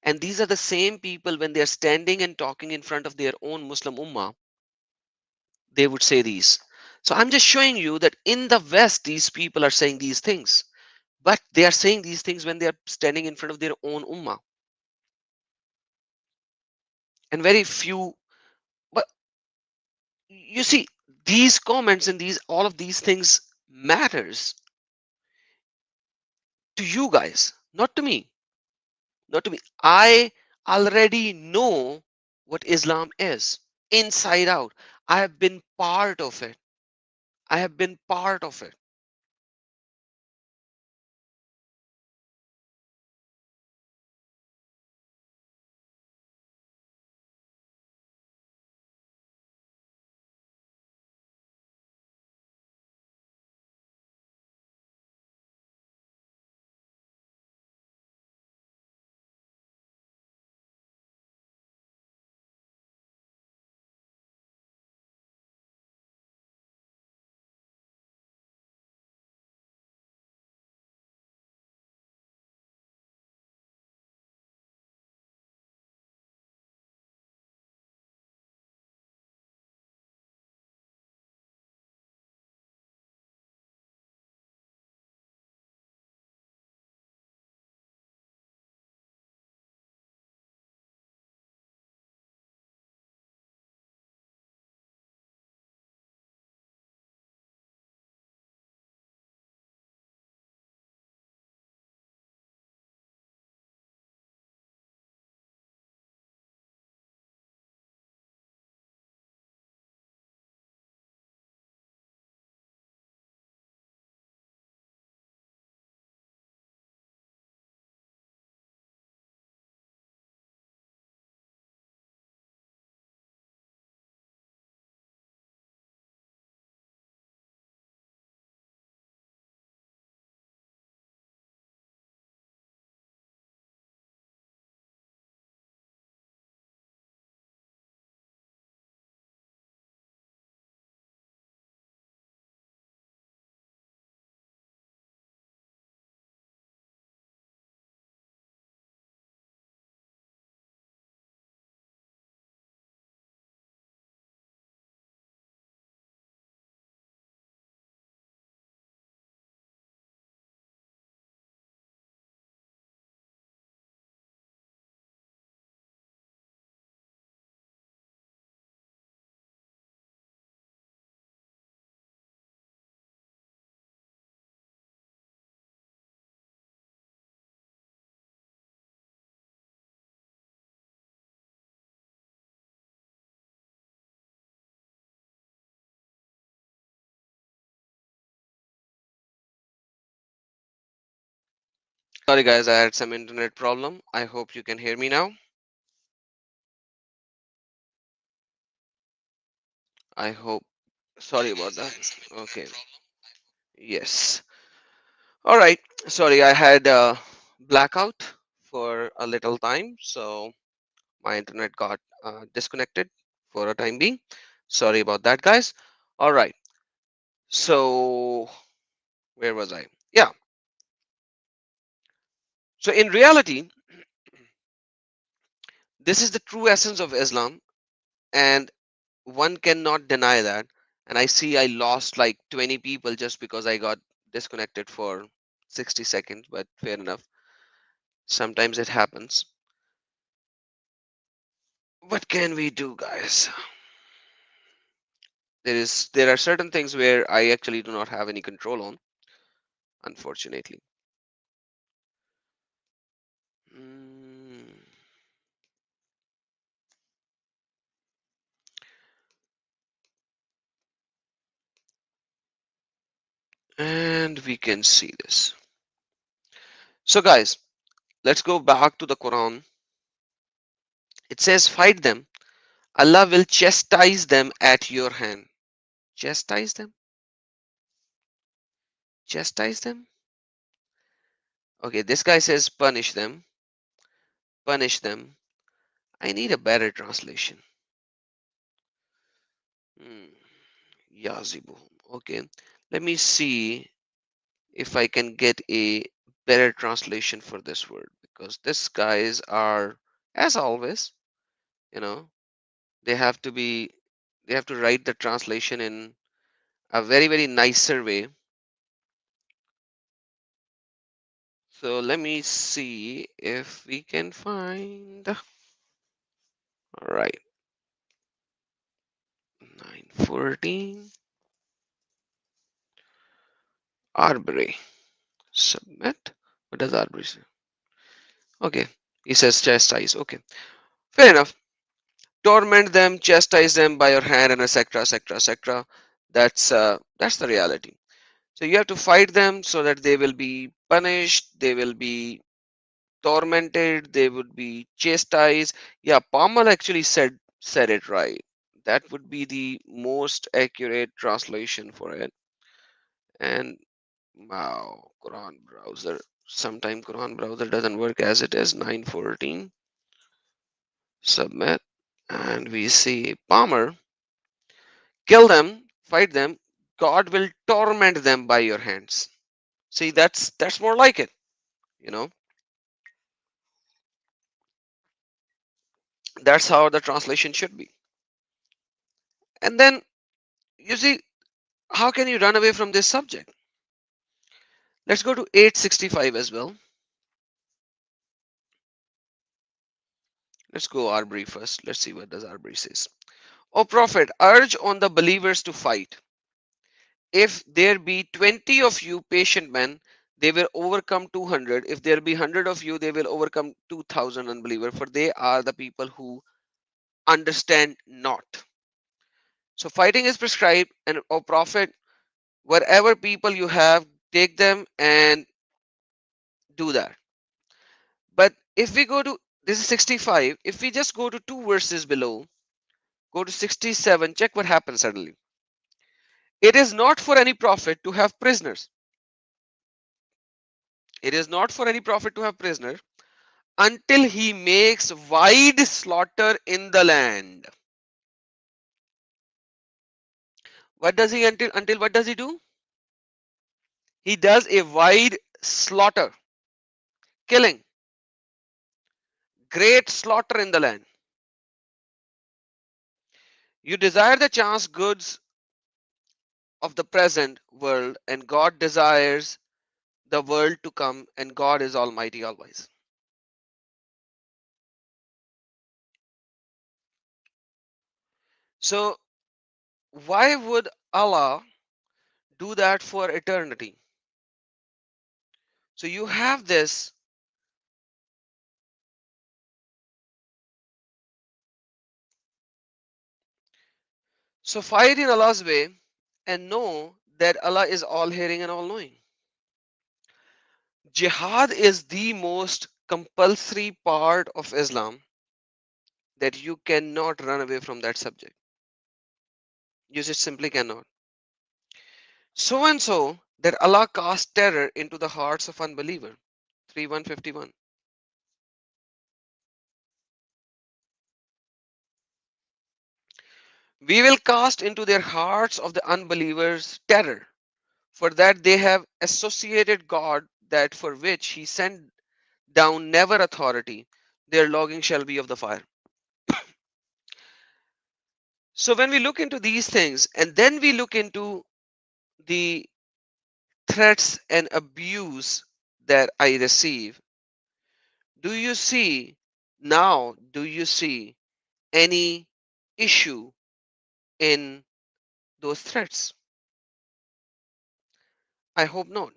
And these are the same people when they're standing and talking in front of their own Muslim Ummah, they would say these. So I'm just showing you that in the West, these people are saying these things. But they are saying these things when they are standing in front of their own Ummah. And very few, but you see, these comments and all of these things matters to you guys, not to me. Not to me. I already know what Islam is inside out. I have been part of it. I have been part of it. Sorry guys, I had some internet problem. I hope you can hear me now. I hope. Sorry about that. Okay. Yes. All right. Sorry, I had a blackout for a little time, so my internet got disconnected for a time being. Sorry about that, guys. All right. So where was I? Yeah. So in reality, this is the true essence of Islam, and one cannot deny that. And I see I lost like 20 people just because I got disconnected for 60 seconds, but fair enough. Sometimes it happens. What can we do, guys? There are certain things where I actually do not have any control on, unfortunately. Mm, and we can see this. So guys, let's go back to the Quran. It says, fight them. Allah will chastise them at your hand. Chastise them? Chastise them? Okay, this guy says punish them. Punish them. I need a better translation. Hmm. Yazibu. Okay, let me see if I can get a better translation for this word, because these guys are, as always, you know, they have to be, they have to write the translation in a very, very nicer way. So let me see if we can find. All right, 914 Arbery. Submit. What does Arbery say? Okay, he says chastise. Okay, fair enough. torment them, chastise them by your hand, and etc., etc., etc. That's the reality. So you have to fight them so that they will be punished, they will be tormented, they would be chastised. Yeah, Palmer actually said it right. That would be the most accurate translation for it. And wow, Quran browser. Sometime Quran browser doesn't work as it is. 914. Submit. And we see Palmer. Kill them, fight them. God will torment them by your hands. See, that's more like it. You know, that's how the translation should be. And then you see, how can you run away from this subject? Let's go to 865 as well. Let's go Arbery first. Let's see what does Arbery says. O Prophet, urge on the believers to fight. If there be 20 of you patient men, they will overcome 200. If there be 100 of you, they will overcome 2,000 unbelievers, for they are the people who understand not. So fighting is prescribed, and O Prophet, wherever people you have, take them and do that. But if we go to, this is 65, if we just go to two verses below, go to 67, check what happens suddenly. It is not for any prophet to have prisoners. It is not for any prophet to have prisoners until he makes wide slaughter in the land. What does he until what does he do? He does a wide slaughter, killing, great slaughter in the land. You desire the chance goods of the present world, and God desires the world to come, and God is Almighty, all wise. So, why would Allah do that for eternity? So, you have this. So, fight in Allah's way and know that Allah is all hearing and all knowing. Jihad is the most compulsory part of Islam that you cannot run away from that subject. You just simply cannot. So and so that Allah cast terror into the hearts of unbeliever. 3151. We will cast into their hearts of the unbelievers terror, for that they have associated God, that for which He sent down never authority. Their logging shall be of the fire. So when we look into these things, and then we look into the threats and abuse that I receive, do you see now? Do you see any issue in those threats? I hope not.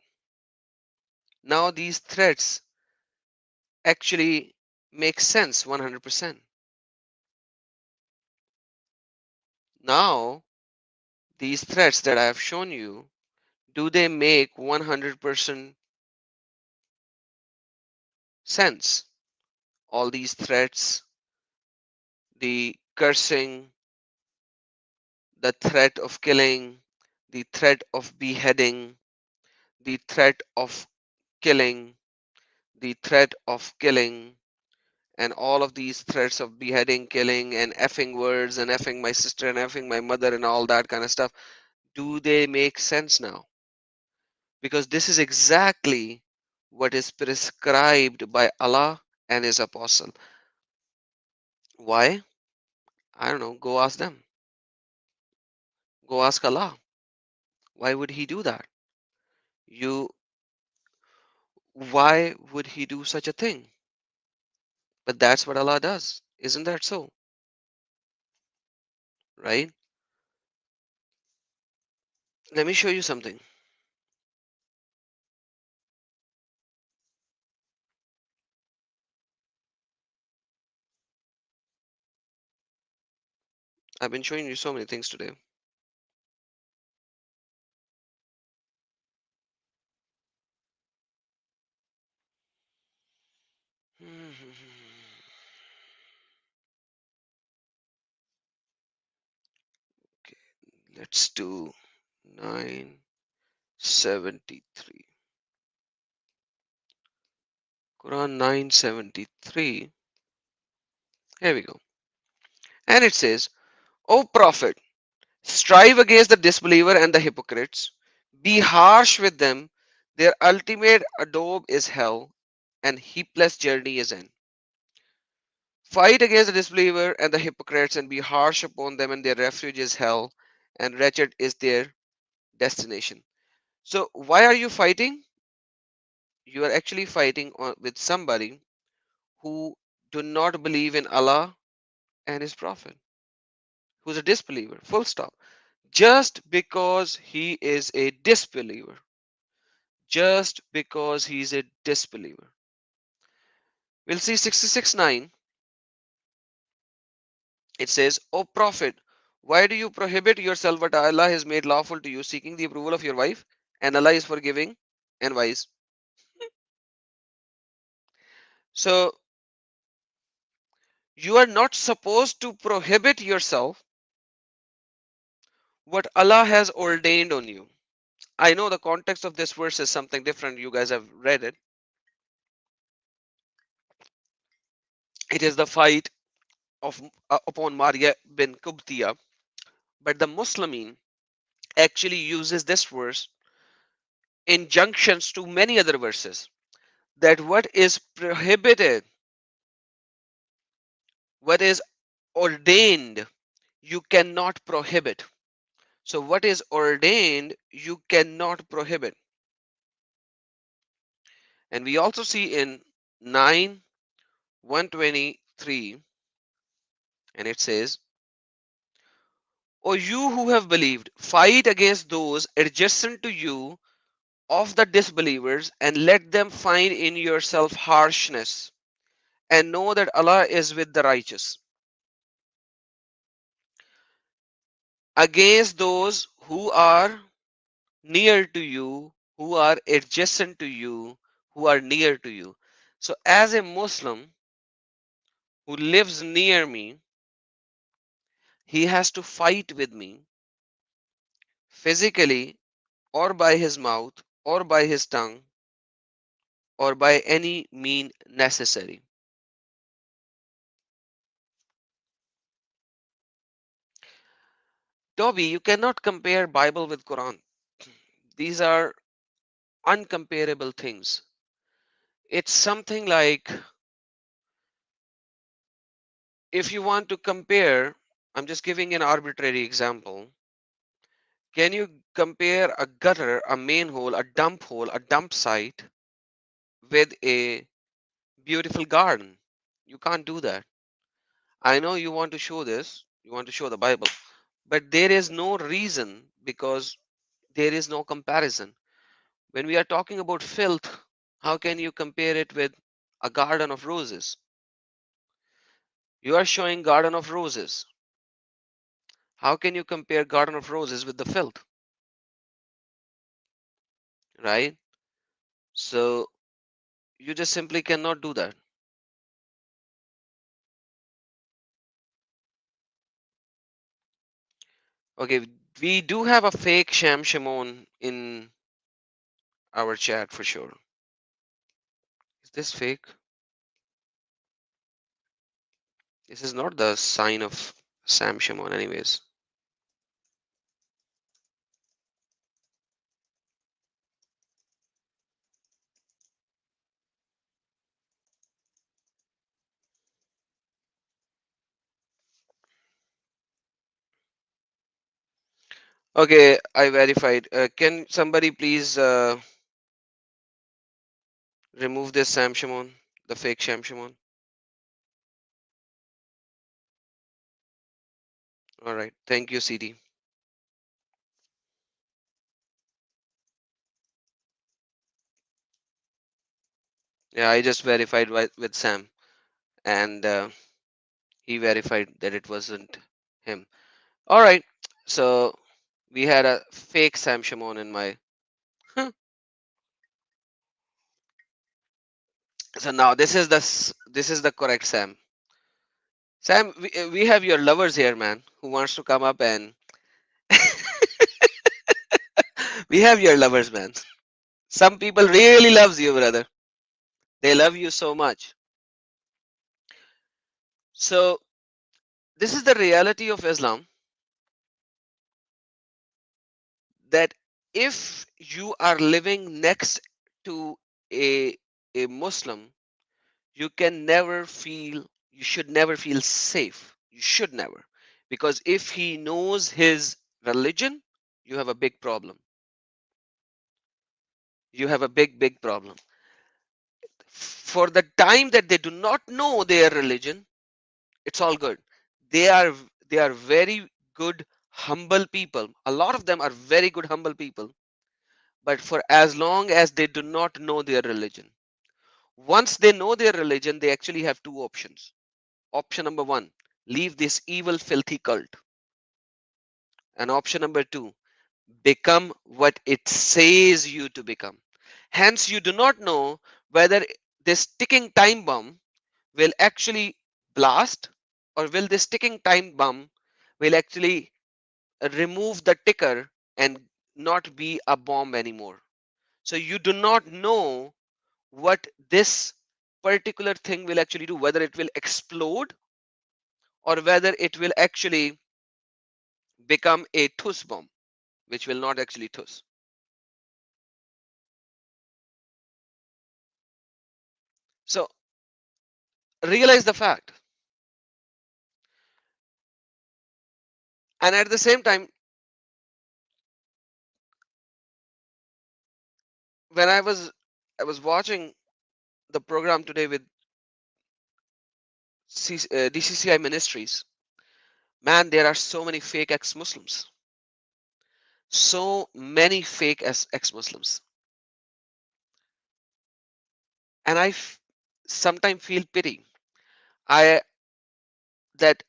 Now these threats actually make sense 100%. Now these threats that I have shown you, do they make 100% sense? All these threats, the cursing, the threat of killing, the threat of beheading, the threat of killing, the threat of killing, and all of these threats of beheading, killing, and effing words, and effing my sister, and effing my mother, and all that kind of stuff, do they make sense now? Because this is exactly what is prescribed by Allah and His Apostle. Why? I don't know. Go ask them. Go ask Allah. Why would He do that? You, why would He do such a thing? But that's what Allah does. Isn't that so? Right? Let me show you something. I've been showing you so many things today. Okay, let's do 973. Quran 973. Here we go. And it says, O Prophet, strive against the disbeliever and the hypocrites. Be harsh with them. Their ultimate abode is hell, and heedless journey is in. Fight against the disbeliever and the hypocrites, and be harsh upon them, and their refuge is hell, and wretched is their destination. So, why are you fighting? You are actually fighting with somebody who do not believe in Allah and His Prophet, who's a disbeliever. Full stop. Just because he is a disbeliever, just because he's a disbeliever. We'll see 66:9. It says, O Prophet, why do you prohibit yourself what Allah has made lawful to you, seeking the approval of your wife? And Allah is forgiving and wise. So, you are not supposed to prohibit yourself what Allah has ordained on you. I know the context of this verse is something different. You guys have read it. It is the fight of upon Maria bin Qubtiya. But the Muslimin actually uses this verse in junctions to many other verses, that what is prohibited, what is ordained, you cannot prohibit. So what is ordained, you cannot prohibit. And we also see in 9 123, and it says, O you who have believed, fight against those adjacent to you of the disbelievers, and let them find in yourself harshness, and know that Allah is with the righteous. Against those who are near to you, who are adjacent to you, who are near to you. So, as a Muslim who lives near me, he has to fight with me physically, or by his mouth, or by his tongue, or by any mean necessary. Toby, you cannot compare Bible with Quran. These are uncomparable things. It's something like, if you want to compare, I'm just giving an arbitrary example. Can you compare a gutter, a main hole, a dump hole, a dump site with a beautiful garden? You can't do that. I know you want to show this, you want to show the Bible, but there is no reason, because there is no comparison. When we are talking about filth, how can you compare it with a garden of roses? You are showing garden of roses. How can you compare garden of roses with the filth, right? So you just simply cannot do that. Okay, we do have a fake Sham Shimon in our chat for sure. Is this fake? This is not the sign of Sam Shimon anyways. Okay, I verified. Can somebody please remove this Sam Shimon, the fake Sham Shimon? All right, thank you, CD. Yeah, I just verified with Sam, and he verified that it wasn't him. All right. So we had a fake Sam Shimon in my. So now this is the correct Sam. Sam, we have your lovers here, man, who wants to come up and we have your lovers, man. Some people really loves you, brother. They love you so much. So this is the reality of Islam, that if you are living next to a a Muslim, you can never feel, you should never feel safe. You should never. Because if he knows his religion, you have a big problem. You have a big problem. For the time that they do not know their religion, it's all good. They are they are very good, humble people. A lot of them are very good, humble people. But for as long as they do not know their religion, once they know their religion, they actually have two options. Option number one, leave this evil, filthy cult. And option number two, become what it says you to become. Hence, you do not know whether this ticking time bomb will actually blast, or will this ticking time bomb will actually remove the ticker and not be a bomb anymore. So you do not know what this particular thing will actually do, whether it will explode or whether it will actually become a tuss bomb, which will not actually tuss. So realize the fact. And at the same time, when I was watching the program today with DCCI Ministries, man, there are so many fake ex-Muslims. So many fake ex-Muslims. And sometimes feel pity. I that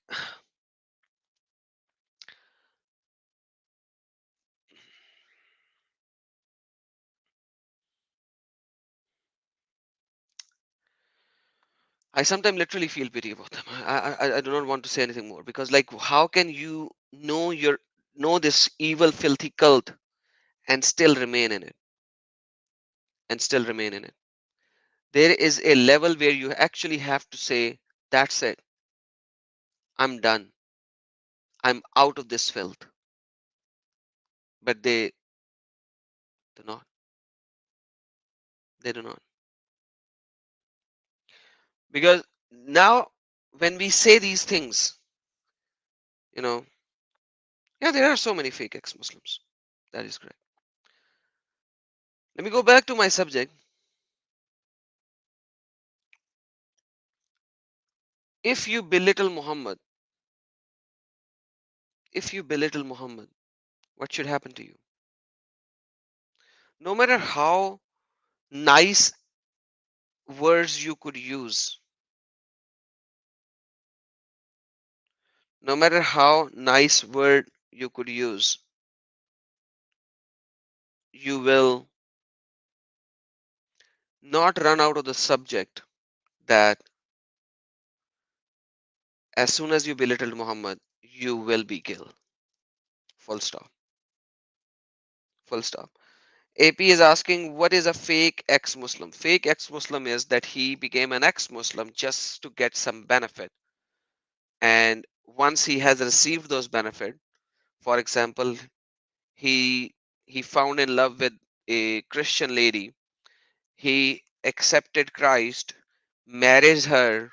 I sometimes literally feel pity about them. I do not want to say anything more, because like, how can you know this evil, filthy cult and still remain in it, and still remain in it? There is a level where you actually have to say, that's it. I'm done. I'm out of this filth. But they do not. They do not. Because now, when we say these things, you know, yeah, there are so many fake ex-Muslims. That is correct. Let me go back to my subject. If you belittle Muhammad, if you belittle Muhammad, what should happen to you? No matter how nice words you could use, no matter how nice word you could use, you will not run out of the subject that as soon as you belittle Muhammad, you will be killed. Full stop. Full stop. AP is asking, what is a fake ex-Muslim? Fake ex-Muslim is that he became an ex-Muslim just to get some benefit. And once he has received those benefits, for example, he he found in love with a Christian lady, he accepted Christ, marries her,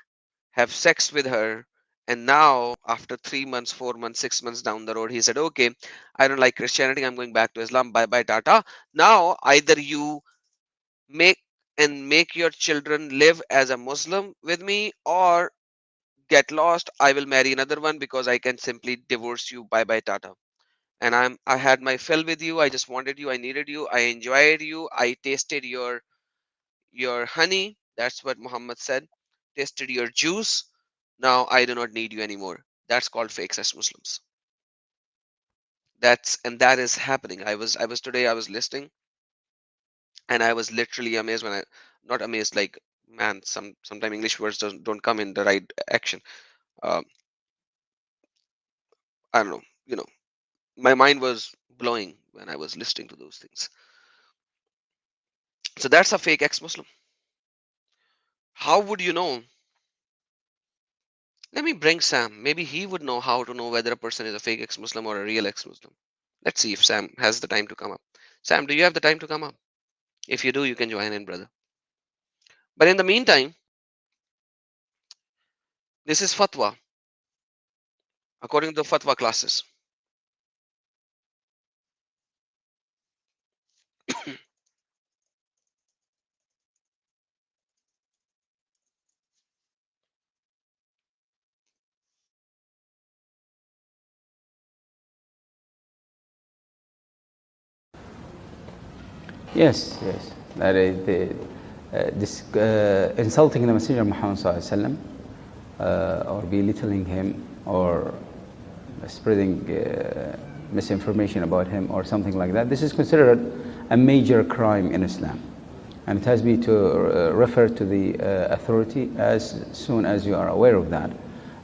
have sex with her, and now after 3 months, 4 months, 6 months down the road, he said, okay, I don't like Christianity, I'm going back to Islam, bye bye, tata. Now either you make make your children live as a Muslim with me, or get lost, I will marry another one because I can simply divorce you, bye bye, tata. And I had my fill with you, I just wanted you, I needed you, I enjoyed you, I tasted your honey. That's what Muhammad said. Tasted your juice. Now I do not need you anymore. That's called fake as Muslims. that is happening. I was today I was listening, and I was literally amazed when I not amazed, like, man, sometimes English words don't come in the right action. Um, I don't know, my mind was blowing when I was listening to those things. So that's a fake ex-Muslim. How would you know? Let me bring Sam. Maybe he would know how to know whether a person is a fake ex-Muslim or a real ex-Muslim. Let's see if Sam has the time to come up. Sam, do you have the time to come up? If you do, you can join in, brother. But in the meantime, this is fatwa, according to the fatwa classes. Yes, yes. That is insulting the Messenger of Muhammad sallallahu or belittling him, or spreading misinformation about him, or something like that. This is considered a major crime in Islam, and it has been to refer to the authority as soon as you are aware of that,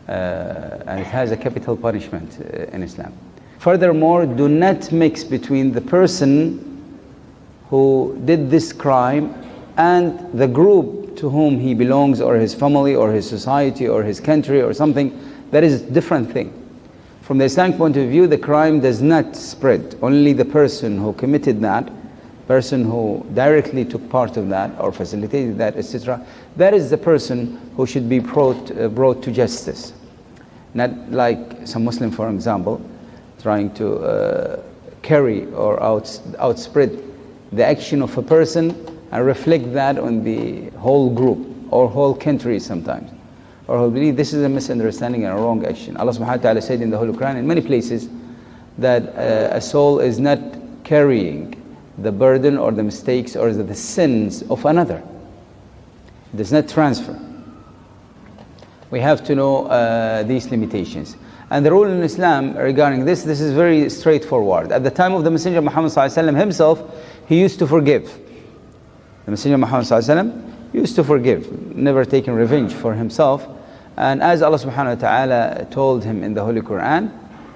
and it has a capital punishment in Islam. Furthermore, do not mix between the person who did this crime and the group to whom he belongs, or his family, or his society, or his country, or something. That is a different thing. From the Islamic point of view, the crime does not spread. Only the person who committed that, person who directly took part of that or facilitated that, etc., that is the person who should be brought to justice. Not like some Muslim, for example, trying to carry or outspread the action of a person and reflect that on the whole group or whole country sometimes. Or who believe this is a misunderstanding and a wrong action. Allah subhanahu wa ta'ala said in the Holy Quran in many places that a soul is not carrying the burden or the mistakes or the sins of another. It does not transfer. We have to know these limitations. And the rule in Islam regarding this is very straightforward. At the time of the Messenger Muhammad himself, he used to forgive. The Messenger Muhammad used to forgive, never taking revenge for himself. And as Allah subhanahu wa ta'ala told him in the Holy Quran,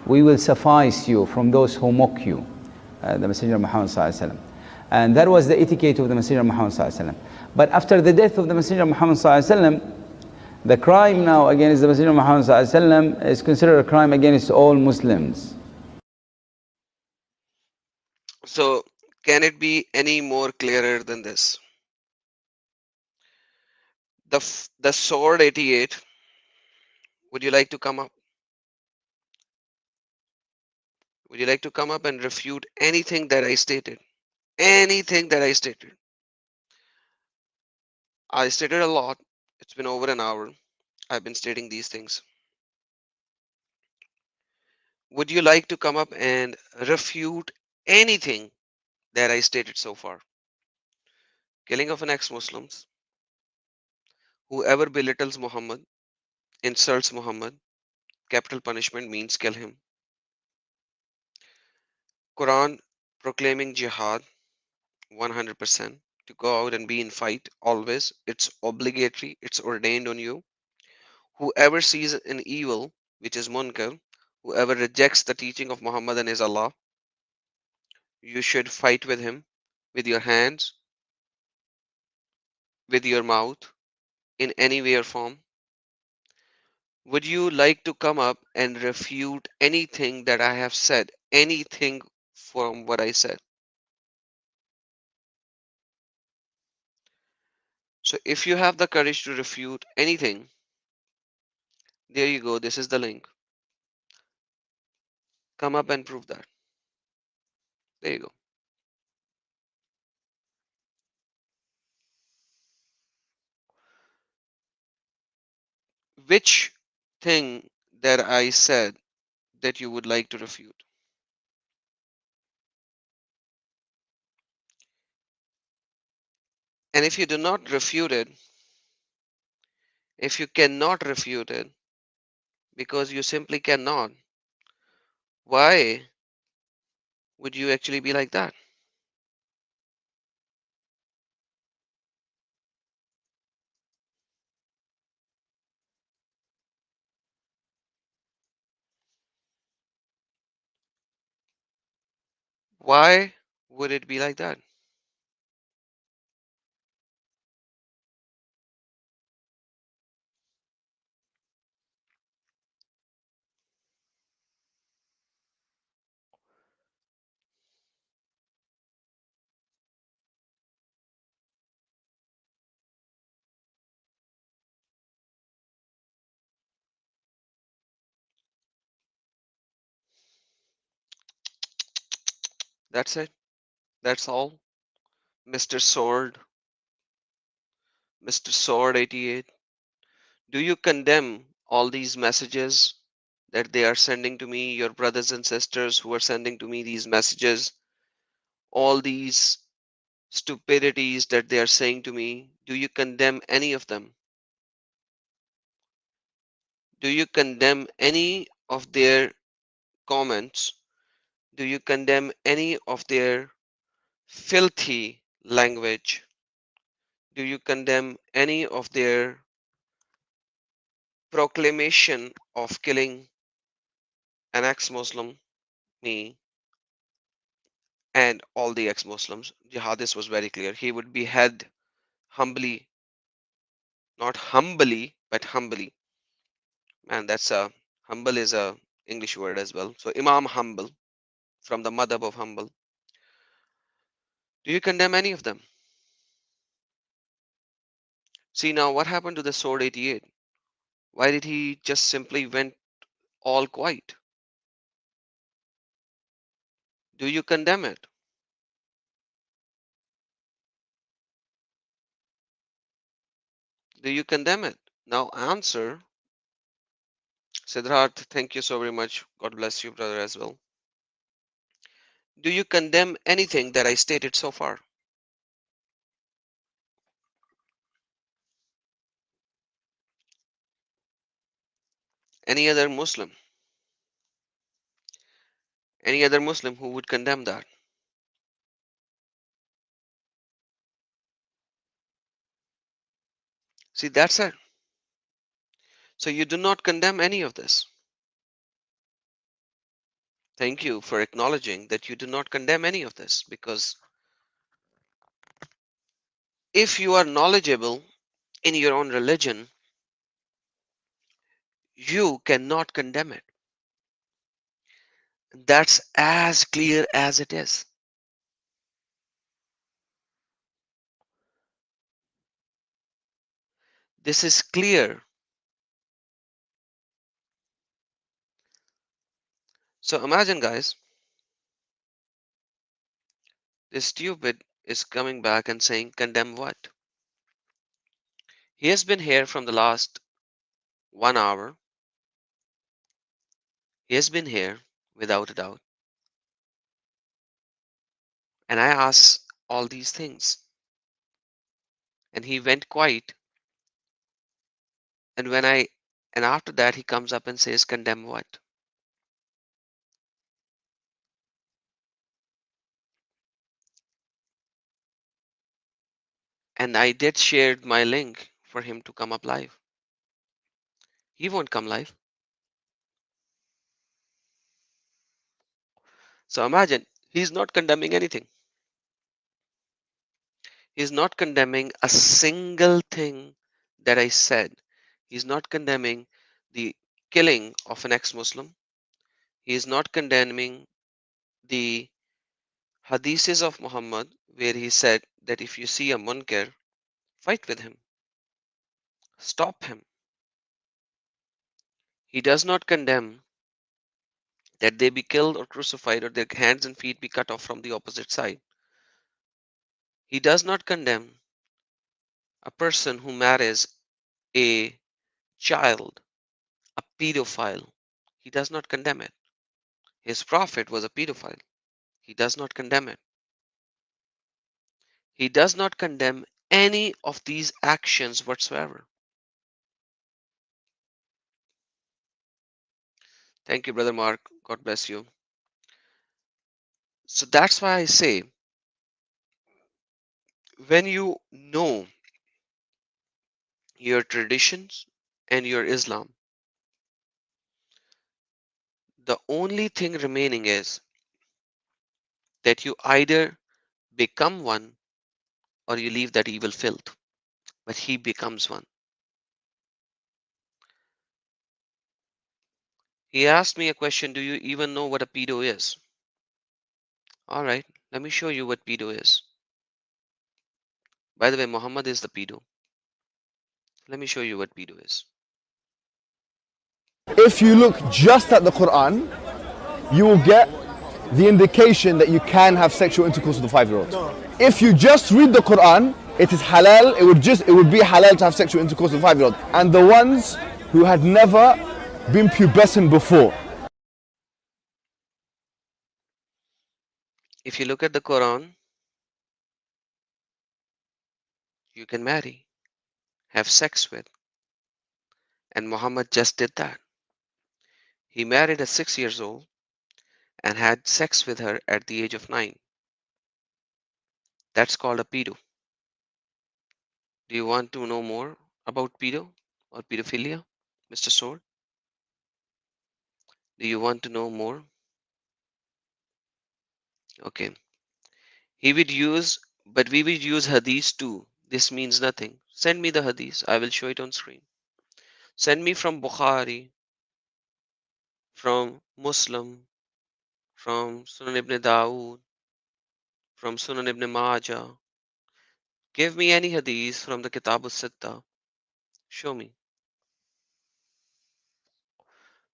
we will suffice you from those who mock you, the Messenger Muhammad. And that was the etiquette of the Messenger Muhammad. But after the death of the Messenger Muhammad, the crime now against the Messenger Muhammad is considered a crime against all Muslims. So, can it be any more clearer than this? The sword 88. Would you like to come up? Would you like to come up and refute anything that I stated? Anything that I stated. I stated a lot. It's been over an hour. I've been stating these things. Would you like to come up and refute anything that I stated so far? Killing of an ex-Muslims, whoever belittles Muhammad, insults Muhammad, capital punishment means kill him. Quran proclaiming jihad 100%, to go out and be in fight always. It's obligatory, it's ordained on you. Whoever sees an evil, which is munkar, whoever rejects the teaching of Muhammad and his Allah, you should fight with him with your hands, with your mouth, in any way or form. Would you like to come up and refute anything that I have said? Anything from what I said? So if you have the courage to refute anything, there you go. This is the link. Come up and prove that. There you go. Which thing that I said that you would like to refute? And if you do not refute it, if you cannot refute it, because you simply cannot, why would you actually be like that? Why would it be like that? That's it. That's all. Mr. Sword, Mr. Sword 88. Do you condemn all these messages that they are sending to me, your brothers and sisters who are sending to me these messages, all these stupidities that they are saying to me? Do you condemn any of them? Do you condemn any of their comments? Do you condemn any of their filthy language? Do you condemn any of their proclamation of killing an ex-Muslim, me, and all the ex-Muslims? Jihadist was very clear. He would behead humbly, not humbly, but humbly. Man, that's a humble is a English word as well. So Imam Humble from the madhab of humble. Do you condemn any of them? See now what happened to the sword 88? Why did he just simply went all quiet? Do you condemn it? Do you condemn it? Now answer. Siddharth, thank you so very much. God bless you, brother, as well. Do you condemn anything that I stated so far? Any other Muslim? Any other Muslim who would condemn that? See, that's it. So you do not condemn any of this. Thank you for acknowledging that you do not condemn any of this, because if you are knowledgeable in your own religion, you cannot condemn it. That's as clear as it is. This is clear. So imagine, guys, this stupid is coming back and saying, condemn what? He has been here from the last 1 hour. He has been here without a doubt. And I asked all these things. And he went quiet. And after that he comes up and says, condemn what? And I did share my link for him to come up live. He won't come live. So imagine, he's not condemning anything. He's not condemning a single thing that I said. He's not condemning the killing of an ex-Muslim. He is not condemning the hadiths of Muhammad where he said that if you see a munkar, fight with him, stop him. He does not condemn that they be killed or crucified or their hands and feet be cut off from the opposite side. He does not condemn a person who marries a child, a pedophile. He does not condemn it. His prophet was a pedophile. He does not condemn it. He does not condemn any of these actions whatsoever. Thank you, Brother Mark. God bless you. So that's why I say, when you know your traditions and your Islam, the only thing remaining is that you either become one or you leave that evil filth. But he becomes one. He asked me a question: do you even know what a pedo is? Alright, let me show you what pedo is. By the way, Muhammad is the pedo. Let me show you what pedo is. If you look just at the Quran, you will get the indication that you can have sexual intercourse with a 5-year-old. If you just read the Quran, it is halal. It would be halal to have sexual intercourse with a 5-year-old. And the ones who had never been pubescent before. If you look at the Quran, you can marry, have sex with, and Muhammad just did that. He married a 6 years old and had sex with her at the age of 9. That's called a pedo. Do you want to know more about pedo or pedophilia, Mr. Sword? Do you want to know more? Okay. He would use, but we would use hadith too. This means nothing. Send me the hadith. I will show it on screen. Send me from Bukhari, from Muslim, from Sunan ibn Dawood, from Sunan ibn Majah. Give me any hadith from the Kitab al-Sitta. Show me.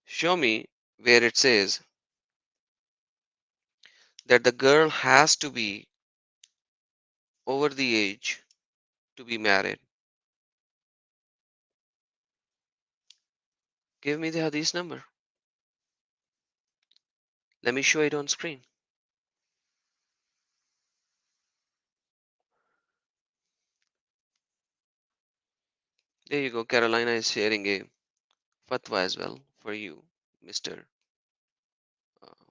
Show me where it says that the girl has to be over the age to be married. Give me the hadith number. Let me show it on screen. There you go. Carolina is sharing a fatwa as well for you, Mr. Uh,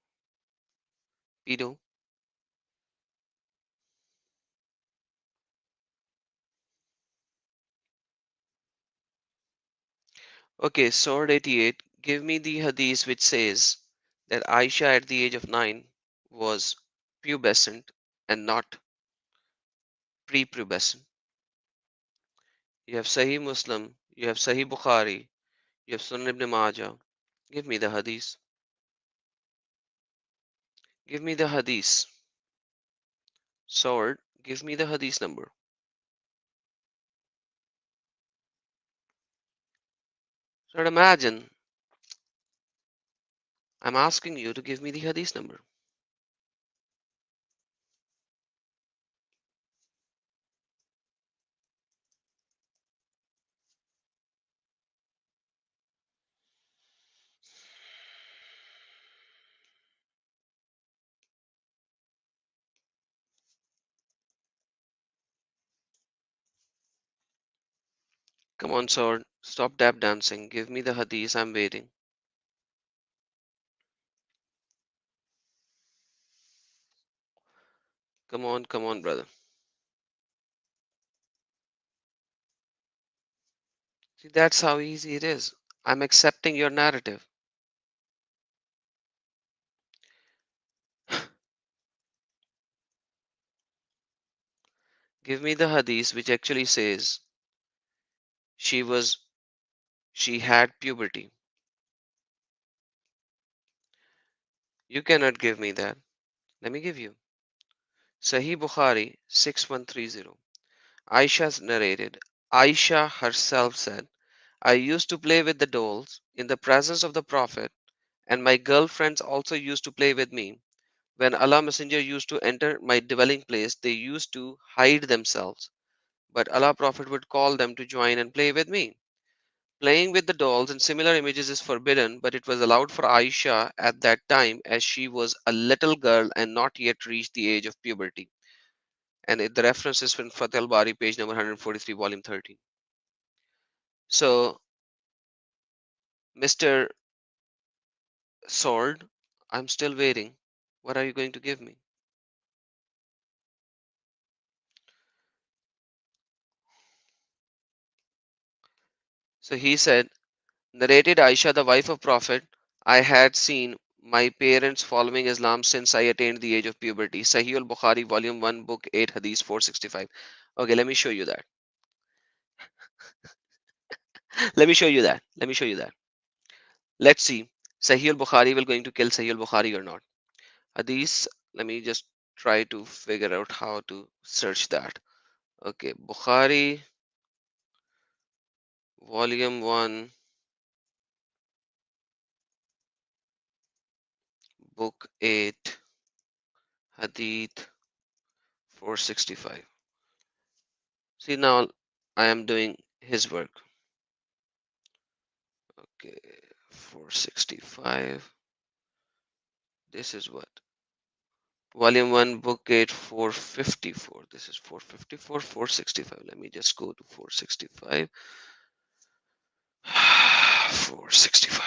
Pedo. Okay, Sword 88. Give me the hadith which says that Aisha at the age of 9 was pubescent and not prepubescent. You have Sahih Muslim, you have Sahih Bukhari, you have Sunan ibn Majah. Give me the hadith. Give me the hadith. Sword, give me the hadith number. So imagine I'm asking you to give me the hadith number. Come on, Sword. Stop tap dancing. Give me the hadith. I'm waiting. Come on, brother. See, that's how easy it is. I'm accepting your narrative. Give me the hadith which actually says she was she had puberty. You cannot give me that. Let me give you. Sahih Bukhari 6130. Aisha narrated. Aisha herself said, I used to play with the dolls in the presence of the Prophet, and my girlfriends also used to play with me. When Allah Messenger used to enter my dwelling place, they used to hide themselves. But Allah Prophet would call them to join and play with me. Playing with the dolls and similar images is forbidden, but it was allowed for Aisha at that time as she was a little girl and not yet reached the age of puberty. And the reference is from Fath al Bari, page number 143, volume 13. So, Mr. Sword, I'm still waiting. What are you going to give me? So he said, narrated Aisha, the wife of Prophet, I had seen my parents following Islam since I attained the age of puberty. Sahih al-Bukhari, volume 1, book 8, hadith 465. Okay, let me show you that. Let me show you that. Let me show you that. Let's see. Sahih al-Bukhari will going to kill Sahih al-Bukhari or not. Hadith, let me just try to figure out how to search that. Okay, Bukhari, volume 1, book 8, hadith 465. See, now I am doing his work. Okay, 465. This is what? Volume 1, book 8, 454. This is 454, 465. Let me just go to 465. 465.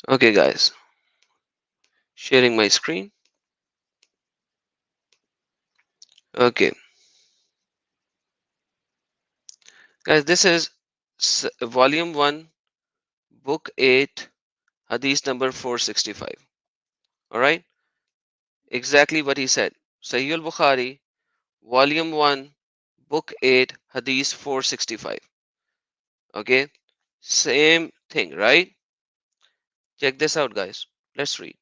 Okay, guys, sharing my screen. Okay, guys, this is volume 1, book 8, hadith number 465. All right, exactly what he said. Sahih al Bukhari, volume 1, book 8, hadith 465. Okay, same thing, right? Check this out, guys. Let's read.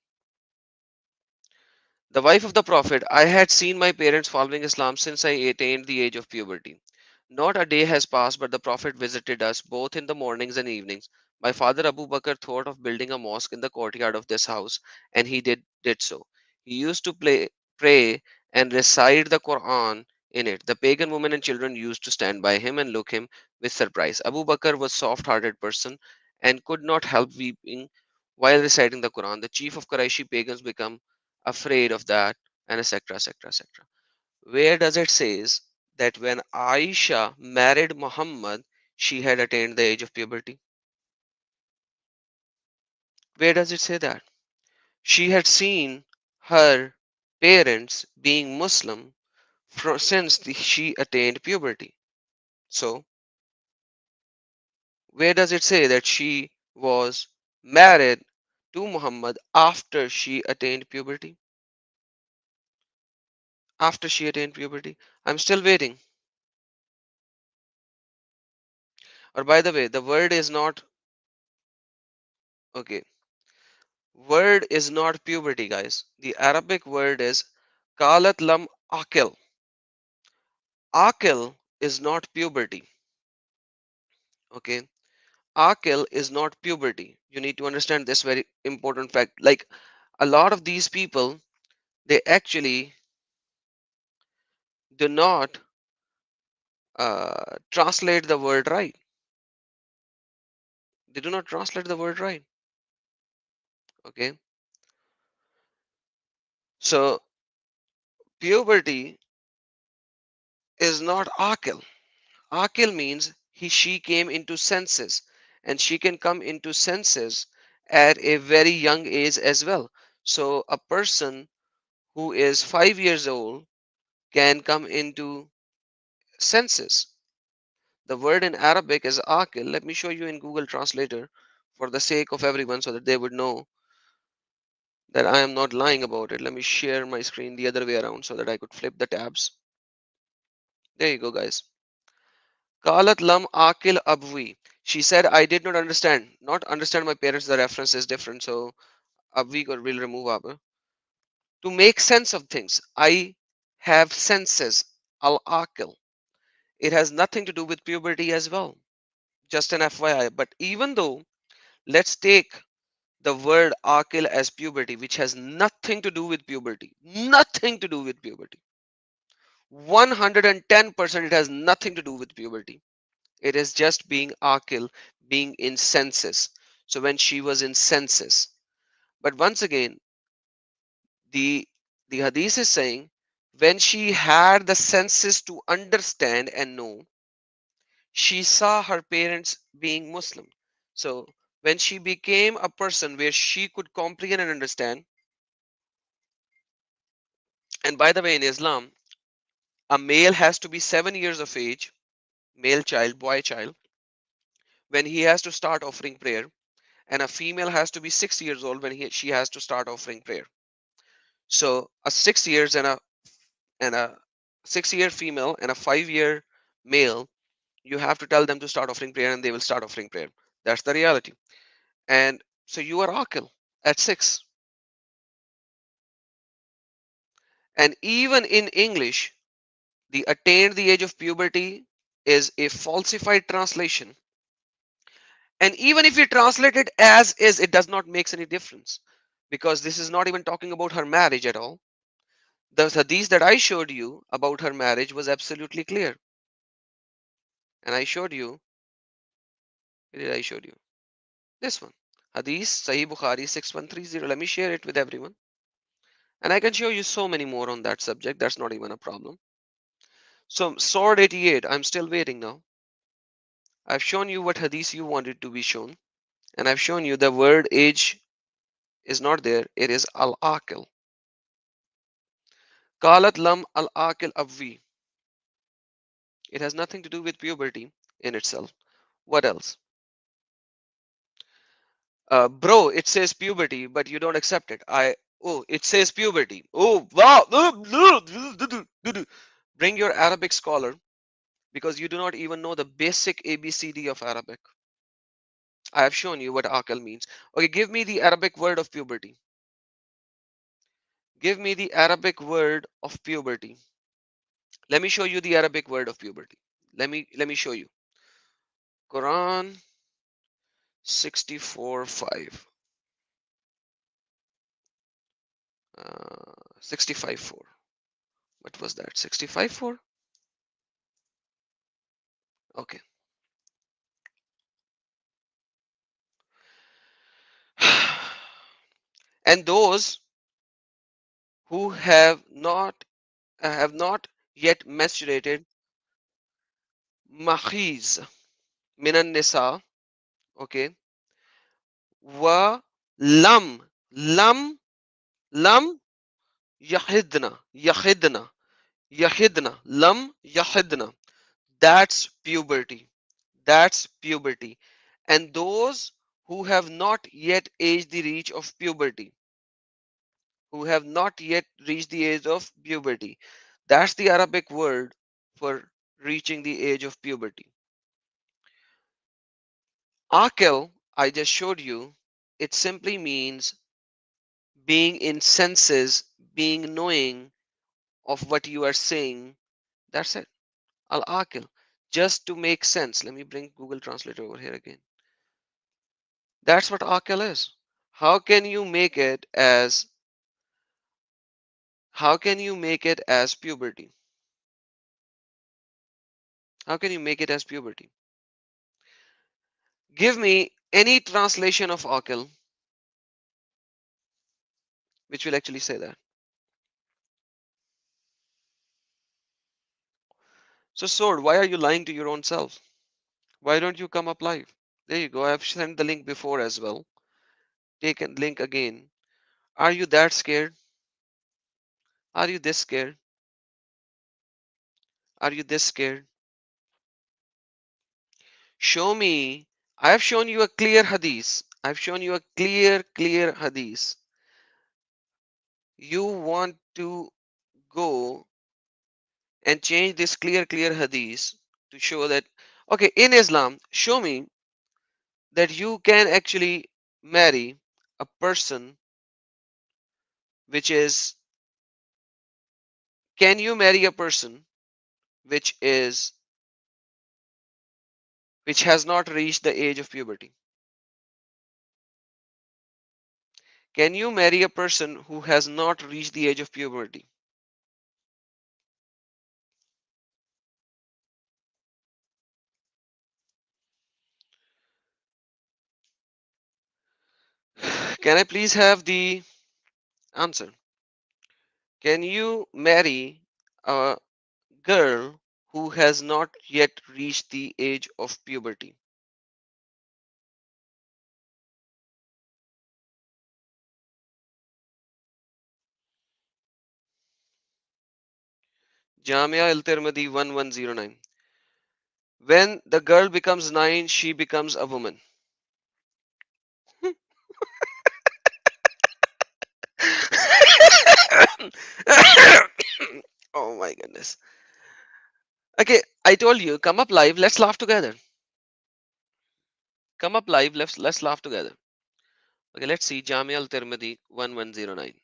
The wife of the Prophet, I had seen my parents following Islam since I attained the age of puberty. Not a day has passed but the Prophet visited us both in the mornings and evenings. My father Abu Bakr thought of building a mosque in the courtyard of this house, and he did so. He used to pray and recite the Quran in it. The pagan women and children used to stand by him and look him with surprise. Abu Bakr was a soft-hearted person and could not help weeping while reciting the Quran. The chief of Qurayshi pagans become afraid of that, and etc., etc., etc. Where does it says that when Aisha married Muhammad, she had attained the age of puberty? Where does it say that? She had seen her parents being Muslim since she attained puberty. So, where does it say that she was married to Muhammad after she attained puberty? After she attained puberty? I'm still waiting. Or by the way, the word is not okay. Word is not puberty, guys. The Arabic word is qalat lam akil. Akil is not puberty. Okay. Akil is not puberty. You need to understand this very important fact. Like a lot of these people, they actually do not translate the word right. They do not translate the word right. Okay. So puberty is not akil. Akil means she came into senses, and she can come into senses at a very young age as well. So a person who is 5 years old can come into senses. The word in Arabic is akil. Let me show you in Google Translator for the sake of everyone so that they would know that I am not lying about it. Let me share my screen the other way around so that I could flip the tabs. There you go, guys. Qalat lam akil abwi. She said, I did not understand. Not understand my parents, the reference is different. So abwi will remove ab. To make sense of things. I have senses. Al akil. It has nothing to do with puberty as well. Just an FYI. But even though, let's take the word akil as puberty, which has nothing to do with puberty. Nothing to do with puberty. 110% it has nothing to do with puberty. It is just being akil, being in senses. So when she was in senses. But once again, the the hadith is saying When she had the senses to understand and know, she saw her parents being Muslim. So when she became a person where she could comprehend and understand, and by the way, in Islam, a male has to be 7 years of age, male child, boy child, when he has to start offering prayer, and a female has to be 6 years old when she has to start offering prayer. So a 6 years and a 6 year female and a 5 year male, you have to tell them to start offering prayer and they will start offering prayer. That's the reality. And so you are akil at 6. And even in English, the attained the age of puberty is a falsified translation. And even if you translate it as is, it does not make any difference, because this is not even talking about her marriage at all. The hadith that I showed you about her marriage was absolutely clear. And I showed you, where did I showed you? This one. Hadith Sahih Bukhari 6130. Let me share it with everyone. And I can show you so many more on that subject. That's not even a problem. So, Sword 88, I'm still waiting now. I've shown you what hadith you wanted to be shown. And I've shown you the word age is not there. It is al-aqil. Qalat lam al-aqil avvi. It has nothing to do with puberty in itself. What else? Bro, it says puberty, but you don't accept it. Oh, it says puberty. Oh, wow. Bring your Arabic scholar, because you do not even know the basic ABCD of Arabic. I have shown you what aqal means. Okay, give me the Arabic word of puberty. Give me the Arabic word of puberty. Let me show you the Arabic word of puberty. Let me show you. Quran 64:5. 65:4. What was that? 65:4? Okay. And those who have not yet menstruated, mahiz minan nisa, okay, wa lam lam lam yahidna lam yahidna. That's puberty. That's puberty. And those who have not yet aged the reach of puberty, who have not yet reached the age of puberty. That's the Arabic word for reaching the age of puberty. Akil, I just showed you, it simply means being in senses, being knowing of what you are saying. That's it. Al akil. Just to make sense. Let me bring Google Translator over here again. That's what akil is. How can you make it as puberty? How can you make it as puberty? Give me any translation of akil which will actually say that. So, Sword, why are you lying to your own self? Why don't you come up live? There you go. I've sent the link before as well. Take a link again. Are you that scared? Are you this scared? Are you this scared? Show me. I have shown you a clear hadith. I've shown you a clear hadith. You want to go and change this clear hadith to show that, okay, in Islam, show me that you can actually marry a person which is, can you marry a person which is, which has not reached the age of puberty? Can you marry a person who has not reached the age of puberty? Can I please have the answer? Can you marry a girl who has not yet reached the age of puberty. Jamia al-Tirmidhi 1109. When the girl becomes 9, she becomes a woman. Oh my goodness. Okay, I told you, come up live, let's laugh together. Come up live, let's laugh together. Okay, let's see Jamia al-Tirmidhi 1109.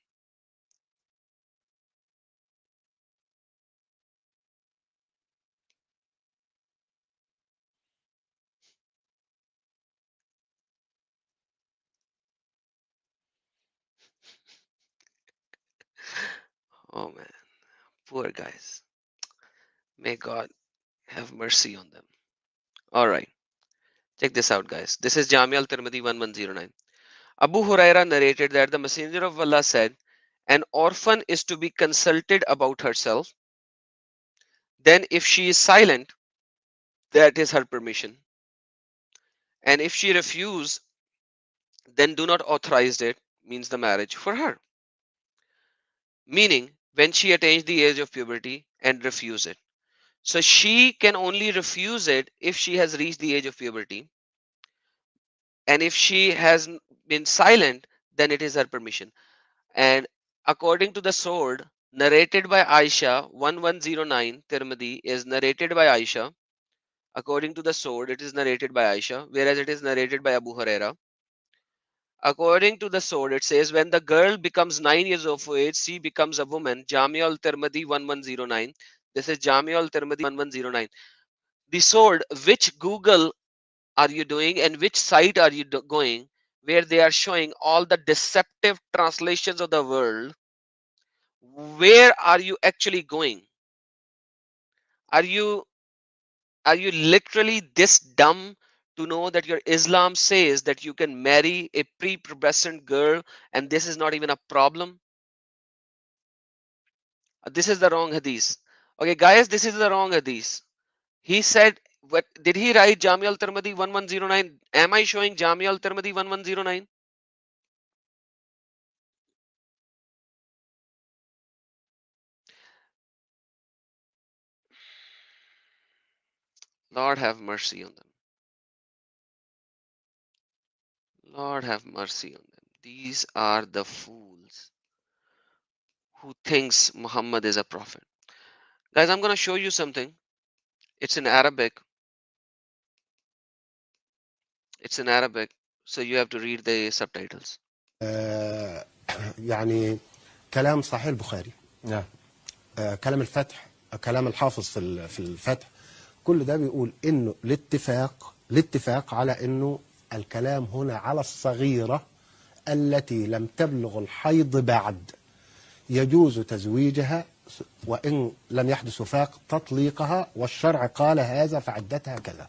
Oh man, poor guys. May God have mercy on them. All right, check this out, guys. This is Jamia al-Tirmidhi 1109. Abu Huraira narrated that the Messenger of Allah said, an orphan is to be consulted about herself. Then, if she is silent, that is her permission. And if she refuse, then do not authorize it, means the marriage for her. Meaning, when she attains the age of puberty and refuse it. So she can only refuse it if she has reached the age of puberty. And if she has been silent, then it is her permission. And according to the sword, narrated by Aisha, 1109, Tirmidhi is narrated by Aisha. According to the sword, it is narrated by Aisha, whereas it is narrated by Abu Huraira. According to the sword, it says, when the girl becomes 9 years of age, she becomes a woman. Jamia al Tirmidhi 1109. This is Jamia al Tirmidhi 1109. The sword, which Google are you doing and which site are you going where they are showing all the deceptive translations of the world? Where are you actually going? Are you literally this dumb to know that your Islam says that you can marry a prepubescent girl and this is not even a problem? This is the wrong hadith. Okay, guys, this is the wrong hadith. He said, what did he write? Jami al Tirmidhi 1109. Am I showing Jami al Tirmidhi 1109? Lord have mercy on them. Lord have mercy on them. These are the fools who thinks Muhammad is a prophet. Guys, I'm going to show you something. It's in Arabic. It's in Arabic, so you have to read the subtitles. يعني كلام صحيح البخاري. نعم. كلام الفتح، كلام الحافظ في الفتح، كل ده بيقول انه الاتفاق على انه الكلام هنا على الصغيرة التي لم تبلغ الحيض بعد، يجوز تزويجها وإن لم يحدث وفاق تطليقها، والشرع قال هذا فعدتها كذا.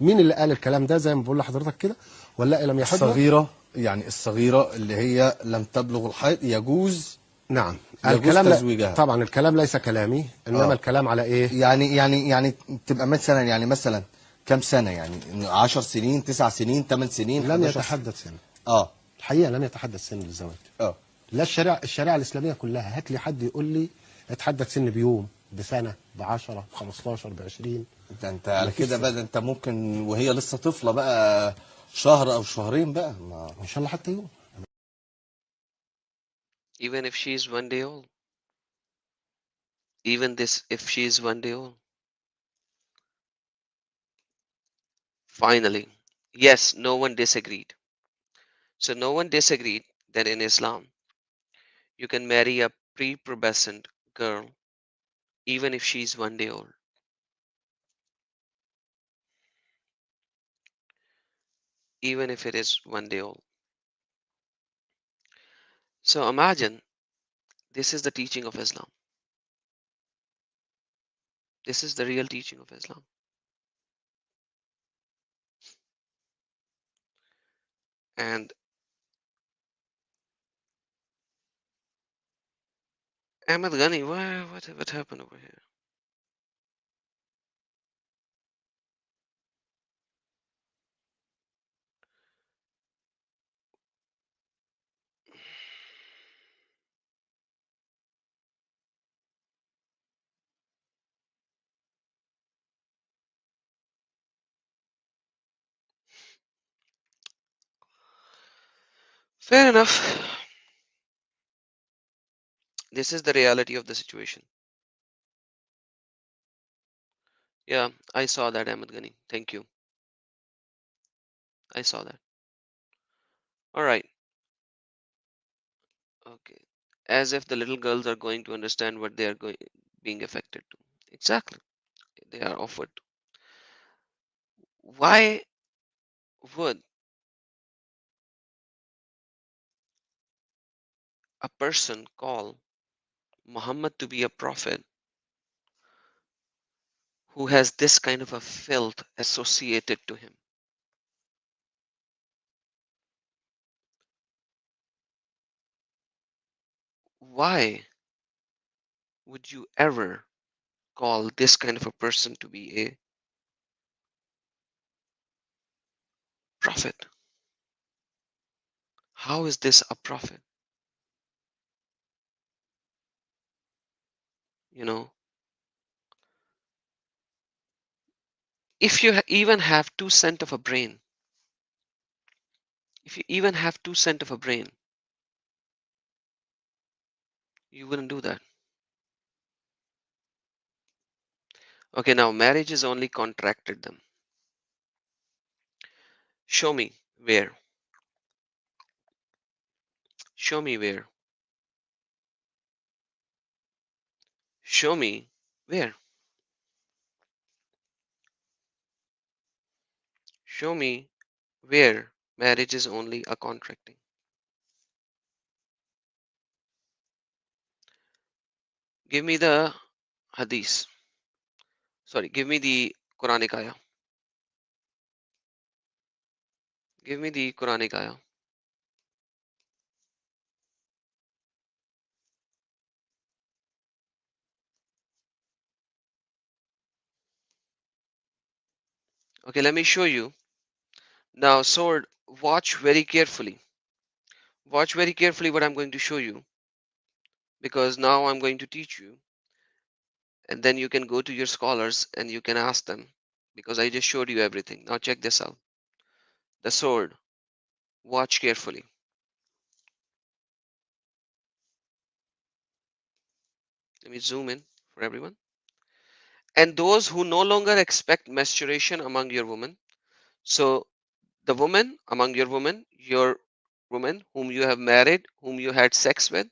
مين اللي قال الكلام ده زي ما بقول لحضرتك كده؟ ولا لم يحدث؟ الصغيرة، يعني الصغيرة اللي هي لم تبلغ الحيض يجوز. نعم. يجوز الكلام تزويجها. طبعا الكلام ليس كلامي، انما الكلام على ايه؟ يعني تبقى مثلا، يعني مثلا كم سنة؟ يعني 10 سنين، 9 سنين، 8 سنين. لم يتحدث سن. الحقيقة لم يتحدث سن للزواج. لا، الشريعة الإسلامية كلها، هات لي حد يقول لي اتحدث سن بيوم، بسنة، ب10، ب15، ب20. انت على كده بقى، انت ممكن وهي لسه طفلة بقى شهر او شهرين بقى، ان شاء الله حتى يوم. Even if she is 1 day old. Even this, if she is 1 day old. Finally, yes, no one disagreed. So no one disagreed that in Islam, you can marry a prepubescent girl even if she's 1 day old. Even if it is 1 day old. So imagine, this is the teaching of Islam. This is the real teaching of Islam. And, Ahmed Ghani, what happened over here? Fair enough. This is the reality of the situation. Yeah, I saw that, Ahmed Ghani. Thank you. I saw that. All right. Okay. As if the little girls are going to understand what they are going being affected to. Exactly. They are offered. Why would a person call Muhammad to be a prophet who has this kind of a filth associated to him? Why would you ever call this kind of a person to be a prophet? How is this a prophet? You know, if you even have 2 cents of a brain, if you even have 2 cents of a brain, you wouldn't do that. Okay, now marriage is only contracted them. Show me where. Show me where. Show me where. Show me where marriage is only a contracting. Give me the hadith. Sorry, give me the Quranic ayah. Give me the Quranic ayah. Okay, let me show you. Now, sword, watch very carefully. Watch very carefully what I'm going to show you, because now I'm going to teach you, and then you can go to your scholars and you can ask them, because I just showed you everything. Now check this out. The sword, watch carefully. Let me zoom in for everyone. And those who no longer expect menstruation among your women. So the woman among your woman whom you have married, whom you had sex with.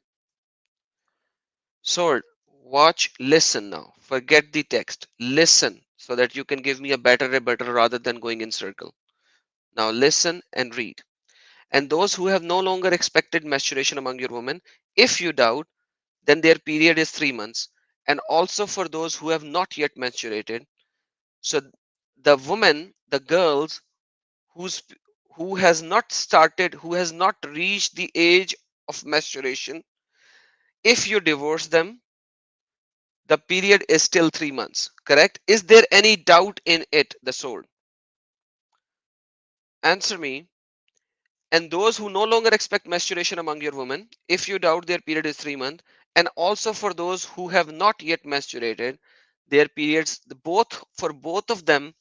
Sword, watch, listen now. Forget the text. Listen so that you can give me a better rebuttal rather than going in circle. Now listen and read. And those who have no longer expected menstruation among your women, if you doubt, then their period is 3 months. And also for those who have not yet menstruated. So the woman, the girls who's who has not started, who has not reached the age of menstruation, if you divorce them, the period is still 3 months. Correct? Is there any doubt in it? The sword. Answer me. And those who no longer expect menstruation among your women, if you doubt, their period is 3 months. And also for those who have not yet menstruated, their periods, both for both of them,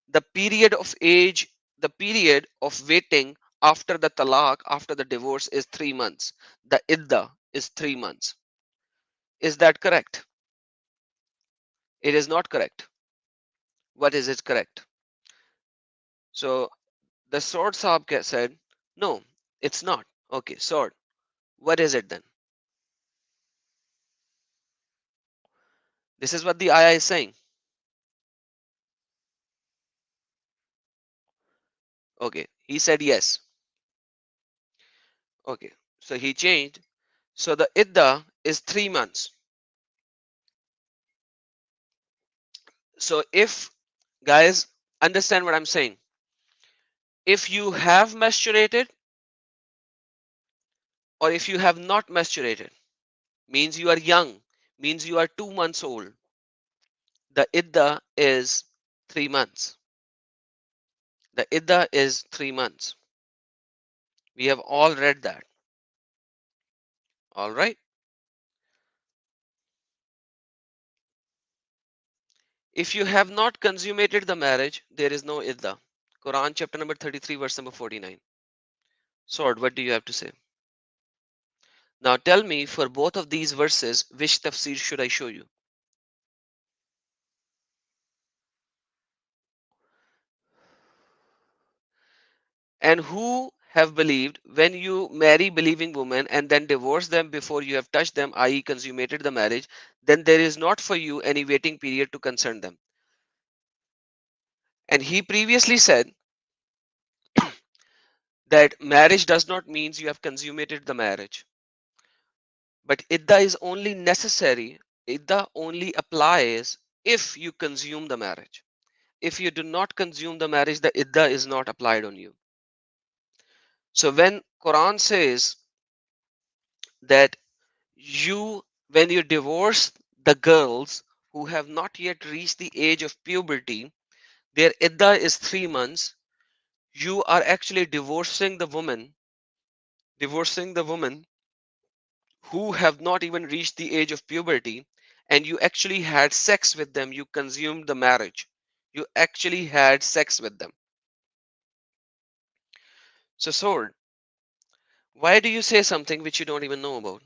the period of age, the period of waiting after the talaq, after the divorce, is 3 months. The idda is 3 months. Is that correct? It is not correct. What is it correct? So the sword Saab said, no, it's not. Okay, sword. What is it then? This is what the ayah is saying. Okay, he said yes. Okay, so he changed. So the idda is 3 months. So if, guys, understand what I'm saying. If you have menstruated or if you have not menstruated, means you are young, means you are 2 months old. The idda is 3 months. The idda is 3 months. We have all read that. All right. If you have not consummated the marriage, there is no idda. Quran chapter number 33, verse number 49. Sword, what do you have to say? Now tell me, for both of these verses, which tafsir should I show you? And who have believed when you marry believing women and then divorce them before you have touched them, i.e., consummated the marriage, then there is not for you any waiting period to concern them. And he previously said that marriage does not mean you have consummated the marriage, but idda is only necessary, idda only applies if you consume the marriage. If you do not consume the marriage, the idda is not applied on you. So when Quran says that you, when you divorce the girls who have not yet reached the age of puberty, their idda is 3 months. You are actually divorcing the woman who have not even reached the age of puberty, and you actually had sex with them. You consumed the marriage. You actually had sex with them. So, Sword, why do you say something which you don't even know about?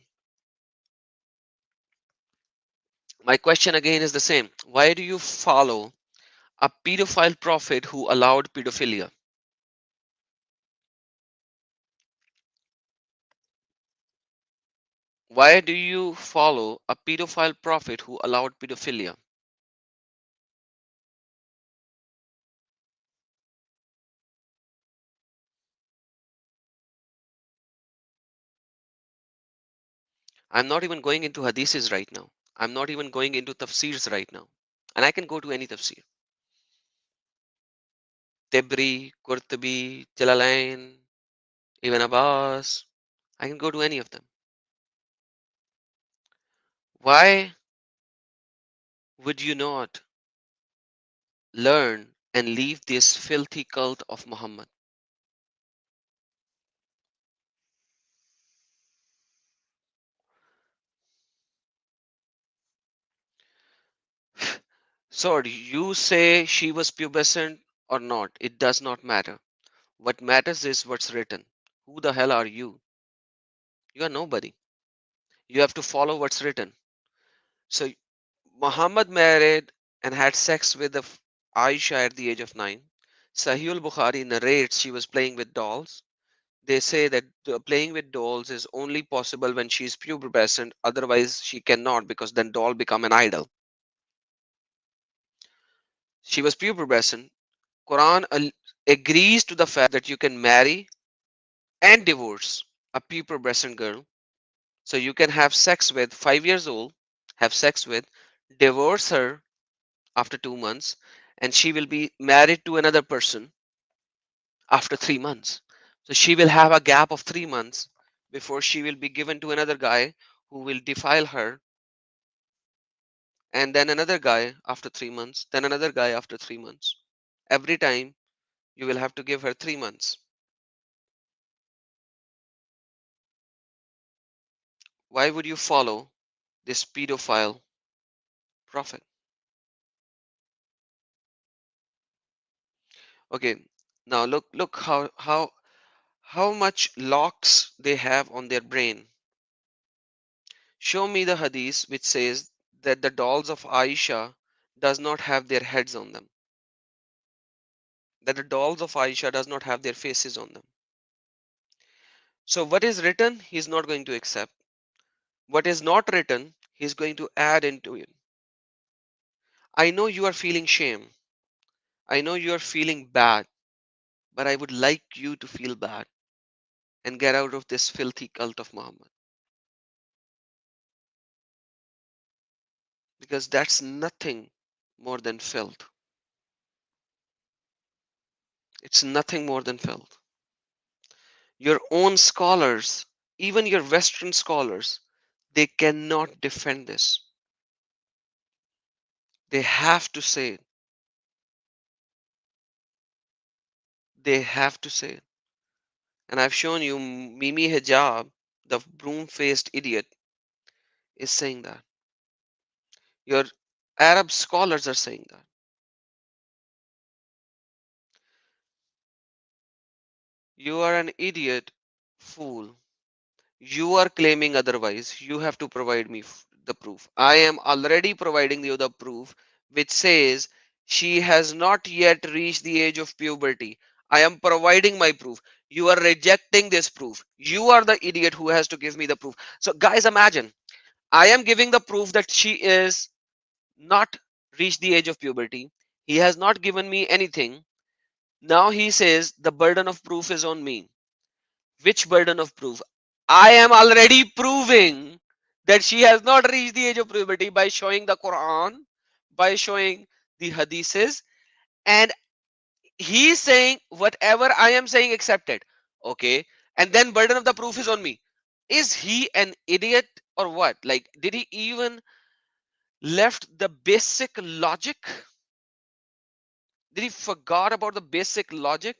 My question again is the same. Why do you follow a pedophile prophet who allowed pedophilia? Why do you follow a pedophile prophet who allowed pedophilia? I'm not even going into hadiths right now. I'm not even going into tafsirs right now. And I can go to any tafsir. Tibri, Qurtubi, Jalalain, Ibn Abbas. I can go to any of them. Why would you not learn and leave this filthy cult of Muhammad? So you say she was pubescent or not, it does not matter. What matters is what's written. Who the hell are you? You are nobody. You have to follow what's written. So Muhammad married and had sex with Aisha at the age of 9. Sahih al-Bukhari narrates she was playing with dolls. They say that playing with dolls is only possible when she is pubescent, otherwise she cannot, because then doll become an idol. She was pubescent. Quran agrees to the fact that you can marry and divorce a pubescent girl. So you can have sex with 5 years old, have sex with, divorce her after 2 months, and she will be married to another person after 3 months. So she will have a gap of 3 months before she will be given to another guy who will defile her, and then another guy after 3 months, then another guy after 3 months. Every time you will have to give her 3 months. Why would you follow this pedophile prophet? Okay, now look how much locks they have on their brain. Show me the hadith which says that the dolls of Aisha does not have their heads on them. That the dolls of Aisha does not have their faces on them. So what is written, he is not going to accept. What is not written, he is going to add into it. I know you are feeling shame. I know you are feeling bad, but I would like you to feel bad and get out of this filthy cult of Muhammad. Because that's nothing more than filth. It's nothing more than filth. Your own scholars, even your Western scholars, They cannot defend this. They have to say it. They have to say it. And I've shown you Mimi Hijab, the broom-faced idiot, is saying that. Your Arab scholars are saying that. You are an idiot, fool. You are claiming otherwise. You have to provide me the proof. I am already providing you the proof which says she has not yet reached the age of puberty. I am providing my proof. You are rejecting this proof. You are the idiot who has to give me the proof. So, guys, imagine I am giving the proof that she is not reached the age of puberty. He has not given me anything. Now he says the burden of proof is on me. Which burden of proof? I am already proving that she has not reached the age of puberty by showing the Quran, by showing the hadiths, and he's saying whatever I am saying accepted. Okay, and then burden of the proof is on me. Is he an idiot or what? Like, did he even left the basic logic? Did he forgot about the basic logic?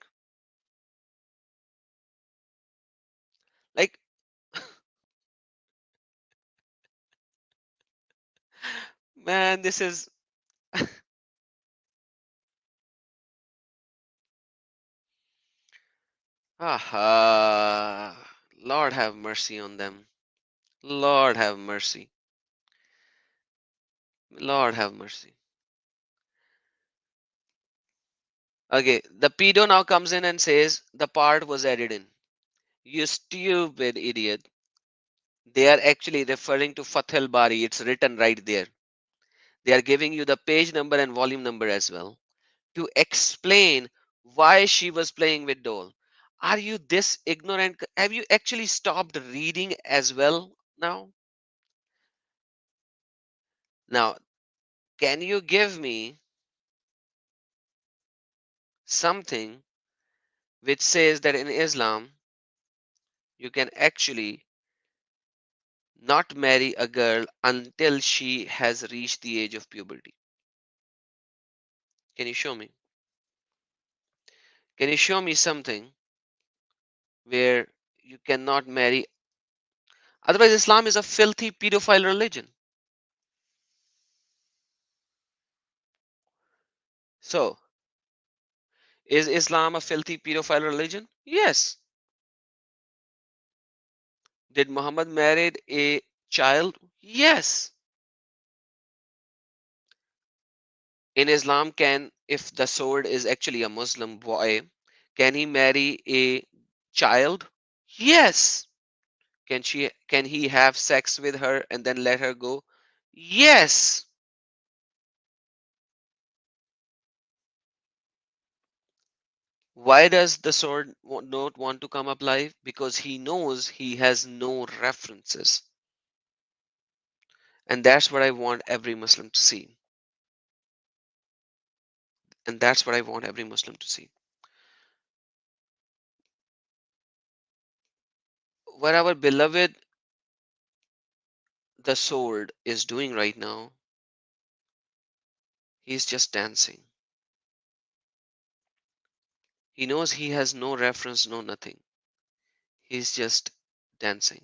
Like, man, this is Lord have mercy on them. Lord have mercy. Lord have mercy. Okay, the pedo now comes in and says the part was added in. You stupid idiot. They are actually referring to Fathul Bari. It's written right there. They are giving you the page number and volume number as well to explain why she was playing with doll. Are you this ignorant? Have you actually stopped reading as well now? Now, can you give me something which says that in Islam you can actually not marry a girl until she has reached the age of puberty? Can you show me? Can you show me something where you cannot marry? Otherwise, Islam is a filthy pedophile religion. So, is Islam a filthy pedophile religion? Yes. Did Muhammad married a child? Yes. In Islam, can if the sword is actually a Muslim boy, can he marry a child? Yes. Can he have sex with her and then let her go? Yes. Why does the sword not want to come up live? Because he knows he has no references. And that's what I want every Muslim to see. And that's what I want every Muslim to see. What our beloved the sword is doing right now, he's just dancing. He knows he has no reference, no nothing. He's just dancing.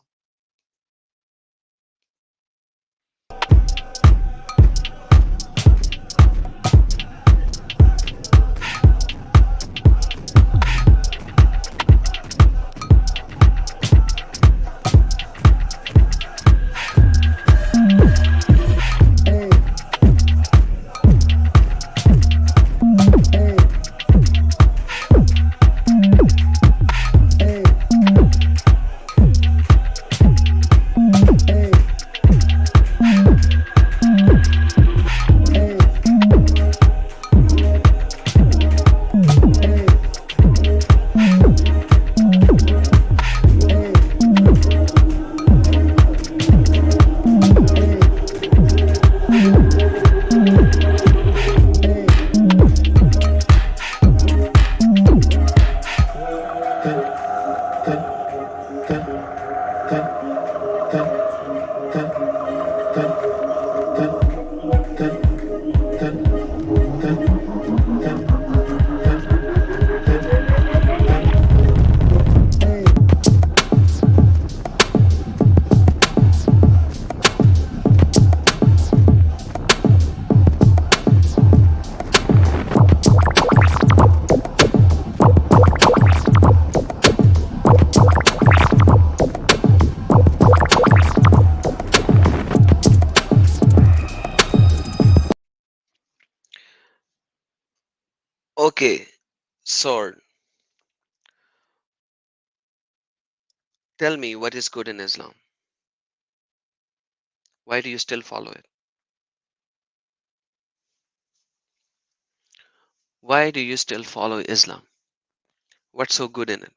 Okay, Sword, tell me what is good in Islam. Why do you still follow it? Why do you still follow Islam? What's so good in it?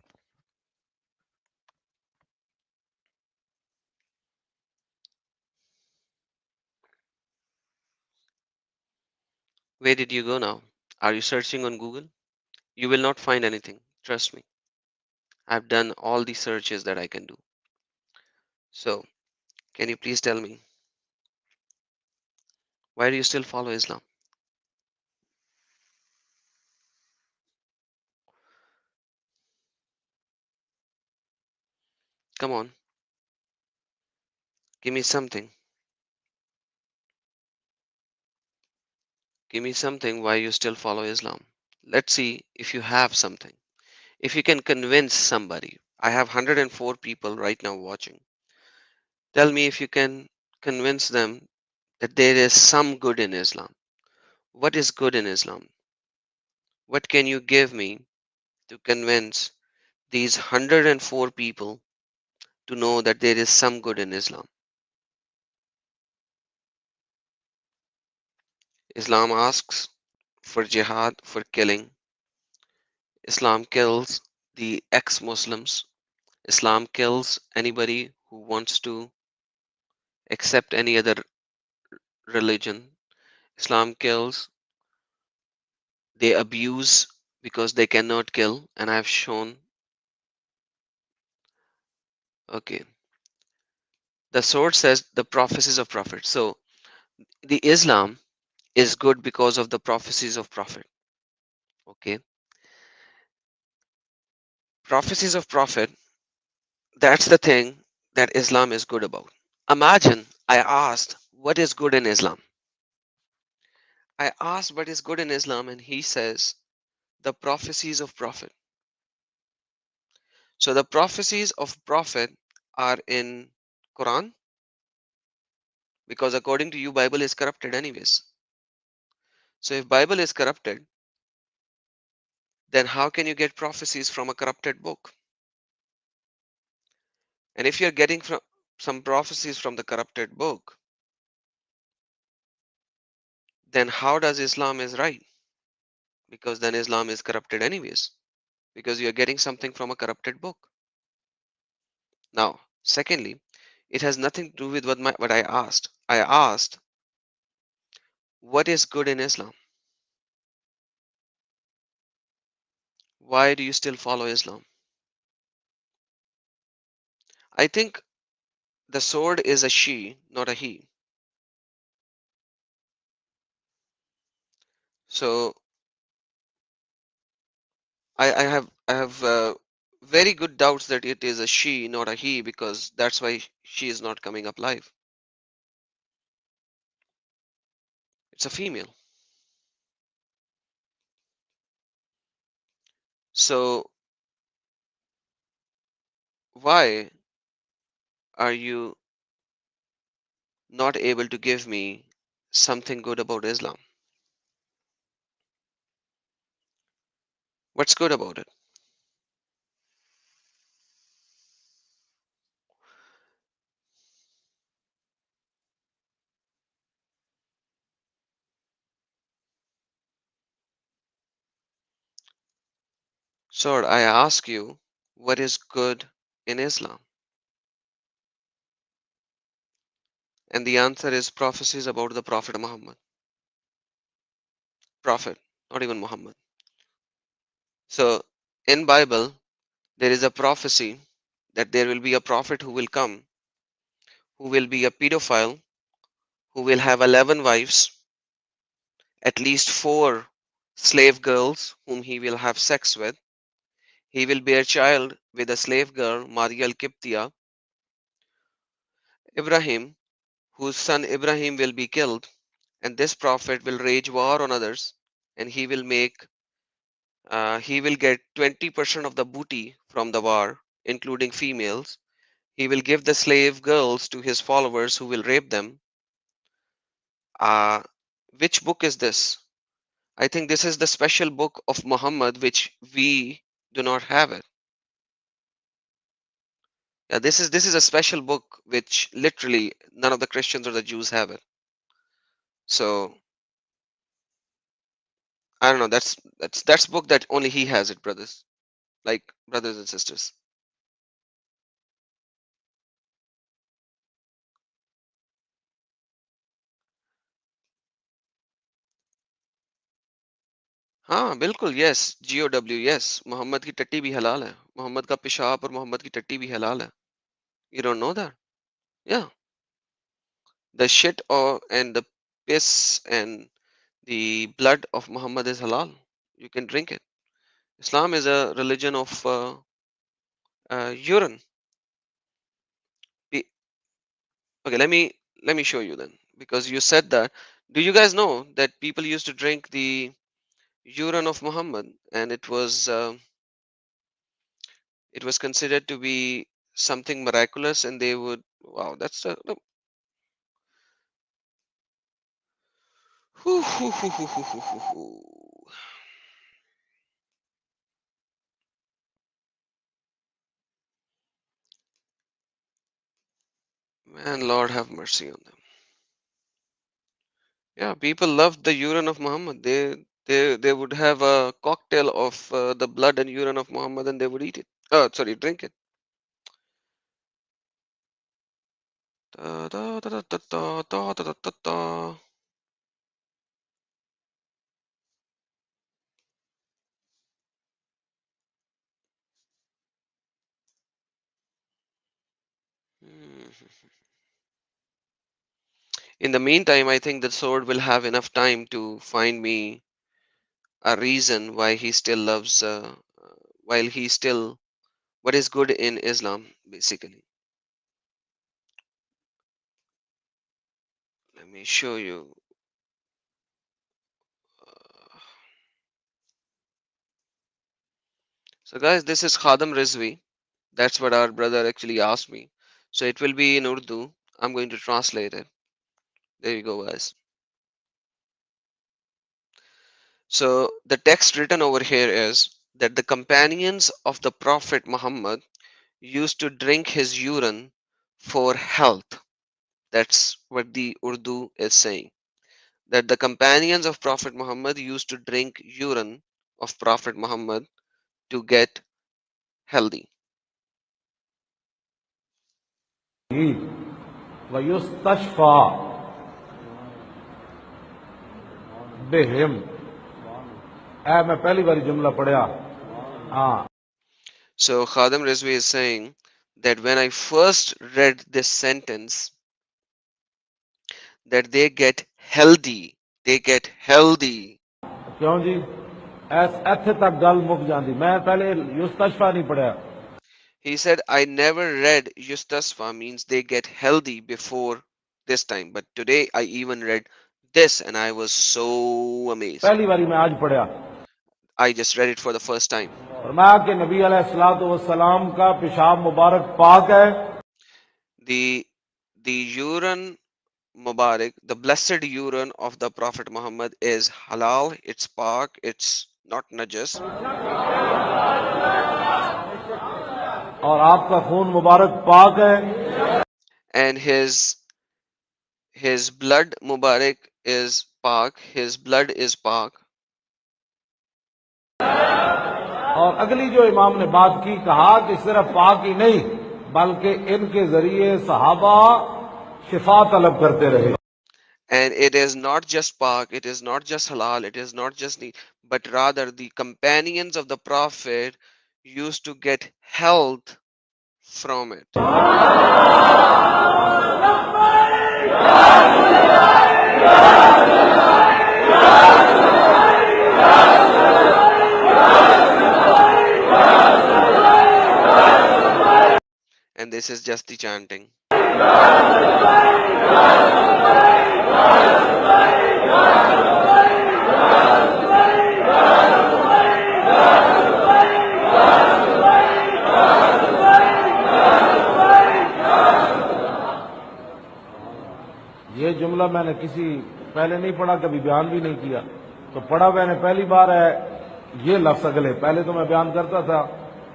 Where did you go now? Are you searching on Google? You will not find anything. Trust me. I've done all the searches that I can do. So, can you please tell me why do you still follow Islam? Come on, give me something. Give me something why you still follow Islam. Let's see if you have something. If you can convince somebody. I have 104 people right now watching. Tell me if you can convince them that there is some good in Islam. What is good in Islam? What can you give me to convince these 104 people to know that there is some good in Islam? Islam asks for jihad, for killing. Islam kills the ex Muslims. Islam kills anybody who wants to accept any other religion. Islam kills, they abuse because they cannot kill, and I've shown. Okay, the source says the prophecies of prophet. So the Islam is good because of the prophecies of prophet. Okay, prophecies of prophet, that's the thing that Islam is good about. Imagine I asked what is good in Islam. I asked what is good in Islam, and he says the prophecies of prophet. So the prophecies of prophet are in Quran, because according to you Bible is corrupted anyways. So if Bible is corrupted, then how can you get prophecies from a corrupted book? And if you're getting from some prophecies from the corrupted book, then how does Islam is right? Because then Islam is corrupted anyways, because you're getting something from a corrupted book. Now, secondly, it has nothing to do with what I asked. I asked, what is good in Islam? Why do you still follow Islam? I think the sword is a she, not a he. So I have very good doubts that it is a she, not a he, because that's why she is not coming up live. It's a female. So why are you not able to give me something good about Islam? What's good about it? Sir, I ask you, what is good in Islam? And the answer is prophecies about the Prophet Muhammad. Prophet, not even Muhammad. So in Bible, there is a prophecy that there will be a prophet who will come, who will be a pedophile, who will have 11 wives, at least 4 slave girls whom he will have sex with. He will bear child with a slave girl, Maria al-Qibtiya. Ibrahim, whose son Ibrahim will be killed, and this prophet will wage war on others, and he will get 20% of the booty from the war, including females. He will give the slave girls to his followers who will rape them. Uh, which book is this? I think this is the special book of Muhammad, which we do not have it. Yeah, this is a special book which literally none of the Christians or the Jews have it. So I don't know. That's book that only he has it, brothers, like brothers and sisters. हाँ बिल्कुल yes GOW yes Mohammad की टट्टी भी हलाल है मोहम्मद का पेशाब और मोहम्मद की टट्टी भी हलाल है you don't know that yeah the shit or and the piss and the blood of Muhammad is halal you can drink it Islam is a religion of urine Pe- okay let me show you then because you said that do you guys know that people used to drink the urine of Muhammad and it was considered to be something miraculous and they would wow that's a Whew, whew, whew, whew, whew, whew, whew, whew. Man, Lord have mercy on them. Yeah, people loved the urine of Muhammad. They would have a cocktail of the blood and urine of Muhammad and they would eat it. Oh, sorry, drink it. Da, da, da, da, da, da, da, da, da, da, da. Hmm. In the meantime, I think the sword will have enough time to find me a reason why he still loves, while he still, what is good in Islam, basically. Let me show you. So guys, this is Khadam Rizvi. That's what our brother actually asked me. So it will be in Urdu. I'm going to translate it. There you go, guys. So the text written over here is that the companions of the Prophet Muhammad used to drink his urine for health. That's what the Urdu is saying. That the companions of Prophet Muhammad used to drink urine of Prophet Muhammad to get healthy. वयुस्तशफा बिहिम ऐ मैं पहली बार जुमला पढ़ा हाँ So Khadam Rizvi is saying that when I first read this sentence, that they get healthy. They get healthy. क्यों जी ऐस इत्थे तक गल मुक जाती मैं पहले युस्तशफा नहीं पढ़ा He said, I never read Yustasfa means they get healthy before this time. But today I even read this and I was so amazed. पहली बारी मैं आज पढ़ा I just read it for the first time. फरमाया कि नबी अलैहिस्सलातु वस्सलाम का पेशाब मुबारक पाक है The urine Mubarak, the blessed urine of the Prophet Muhammad is halal, it's pak, it's not najas. और आपका खून मुबारक पाक है And his blood Mubarak is pak, his blood is pak. और अगली जो इमाम ने बात की कहा कि सिर्फ पाक ही नहीं बल्कि इनके जरिए सहाबा शिफा तलब करते रहे And it is not just pak, it is not just halal, it is not just neat, but rather the companions of the Prophet used to get health from it. This is just the chanting. ये जुमला मैंने किसी पहले नहीं पढ़ा, कभी बयान भी नहीं किया, तो पढ़ा मैंने पहली बार है ये लफ्ज अगले। पहले तो मैं बयान करता था,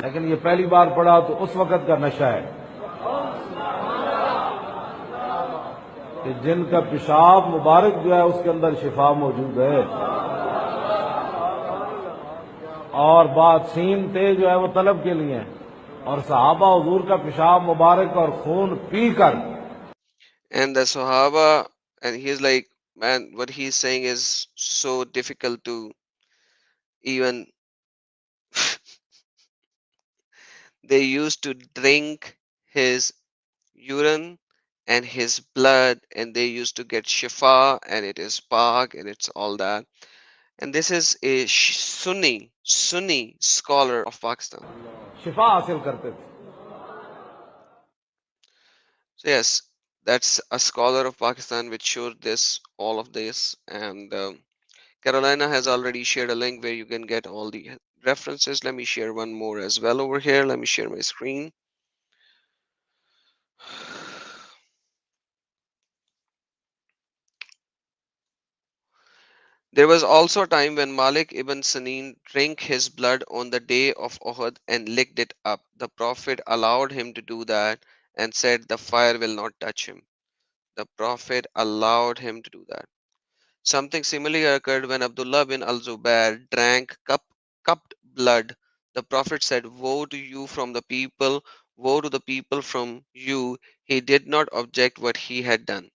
लेकिन ये पहली बार पढ़ा तो उस वक्त का नशा है कि जिनका पेशाब मुबारक जो है उसके अंदर शिफा मौजूद है, और बात सीन ते जो है वो तलब के लिए है, और सहाबा हुजूर का पेशाब मुबारक और खून पी कर, And the Sahaba, and he's like, man, what he's saying is so difficult to even. They used to drink his urine and his blood, and they used to get shifa, and it is pak, and it's all that. And this is a Sunni scholar of Pakistan. शिफा हासिल करते थे। So yes, that's a scholar of Pakistan which showed this, all of this, and Carolina has already shared a link where you can get all the references. Let me share one more as well over here. Let me share my screen. There was also a time when Malik ibn Sanin drank his blood on the day of Uhud and licked it up. The Prophet allowed him to do that and said the fire will not touch him. The Prophet allowed him to do that. Something similar occurred when Abdullah bin al-Zubair drank cupped blood. The Prophet said, woe to you from the people, woe to the people from you. He did not object what he had done.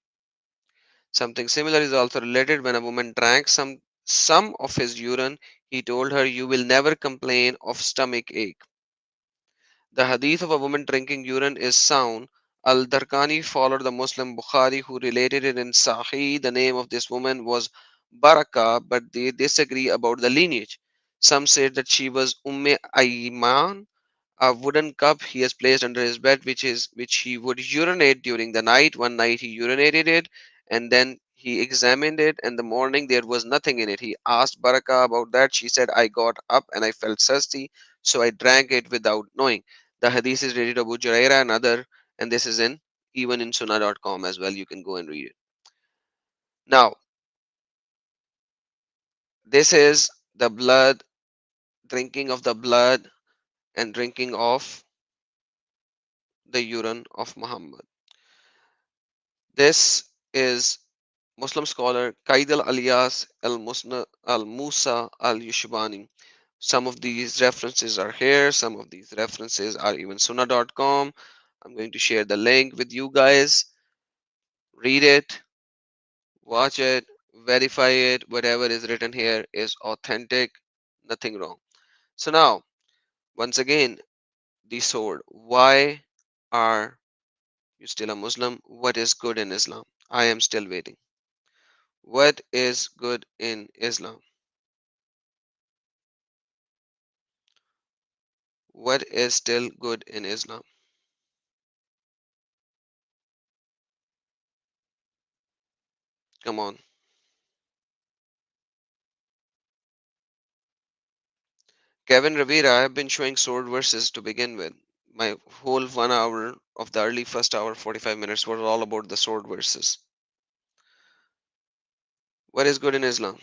Something similar is also related when a woman drank some of his urine. He told her, you will never complain of stomach ache. The hadith of a woman drinking urine is sound. Al-Darqani followed the Muslim Bukhari who related it in Sahih. The name of this woman was Baraka, but they disagree about the lineage. Some said that she was Ayman, a wooden cup he has placed under his bed, which he would urinate during the night. One night he urinated it, and then he examined it. In the morning there was nothing in it. He asked Baraka about that. She said, I got up and I felt thirsty, so I drank it without knowing. The hadith is related to Abu Juraira and other, and this is in even in sunnah.com as well. You can go and read it. Now, this is the blood, drinking of the blood and drinking of the urine of Muhammad. This is Muslim scholar Qaid al Alias al Musa al Yushbani. Some of these references are here, some of these references are even sunnah.com. I'm going to share the link with you guys. Read it, watch it, verify it. Whatever is written here is authentic, nothing wrong. So, now, once again, the sword. Why are you still a Muslim? What is good in Islam? I am still waiting. What is good in Islam? What is still good in Islam? Come on. Kevin Rivera, I have been showing sword verses to begin with. My whole 1 hour of the early first hour, 45 minutes, was all about the sword verses. What is good in Islam?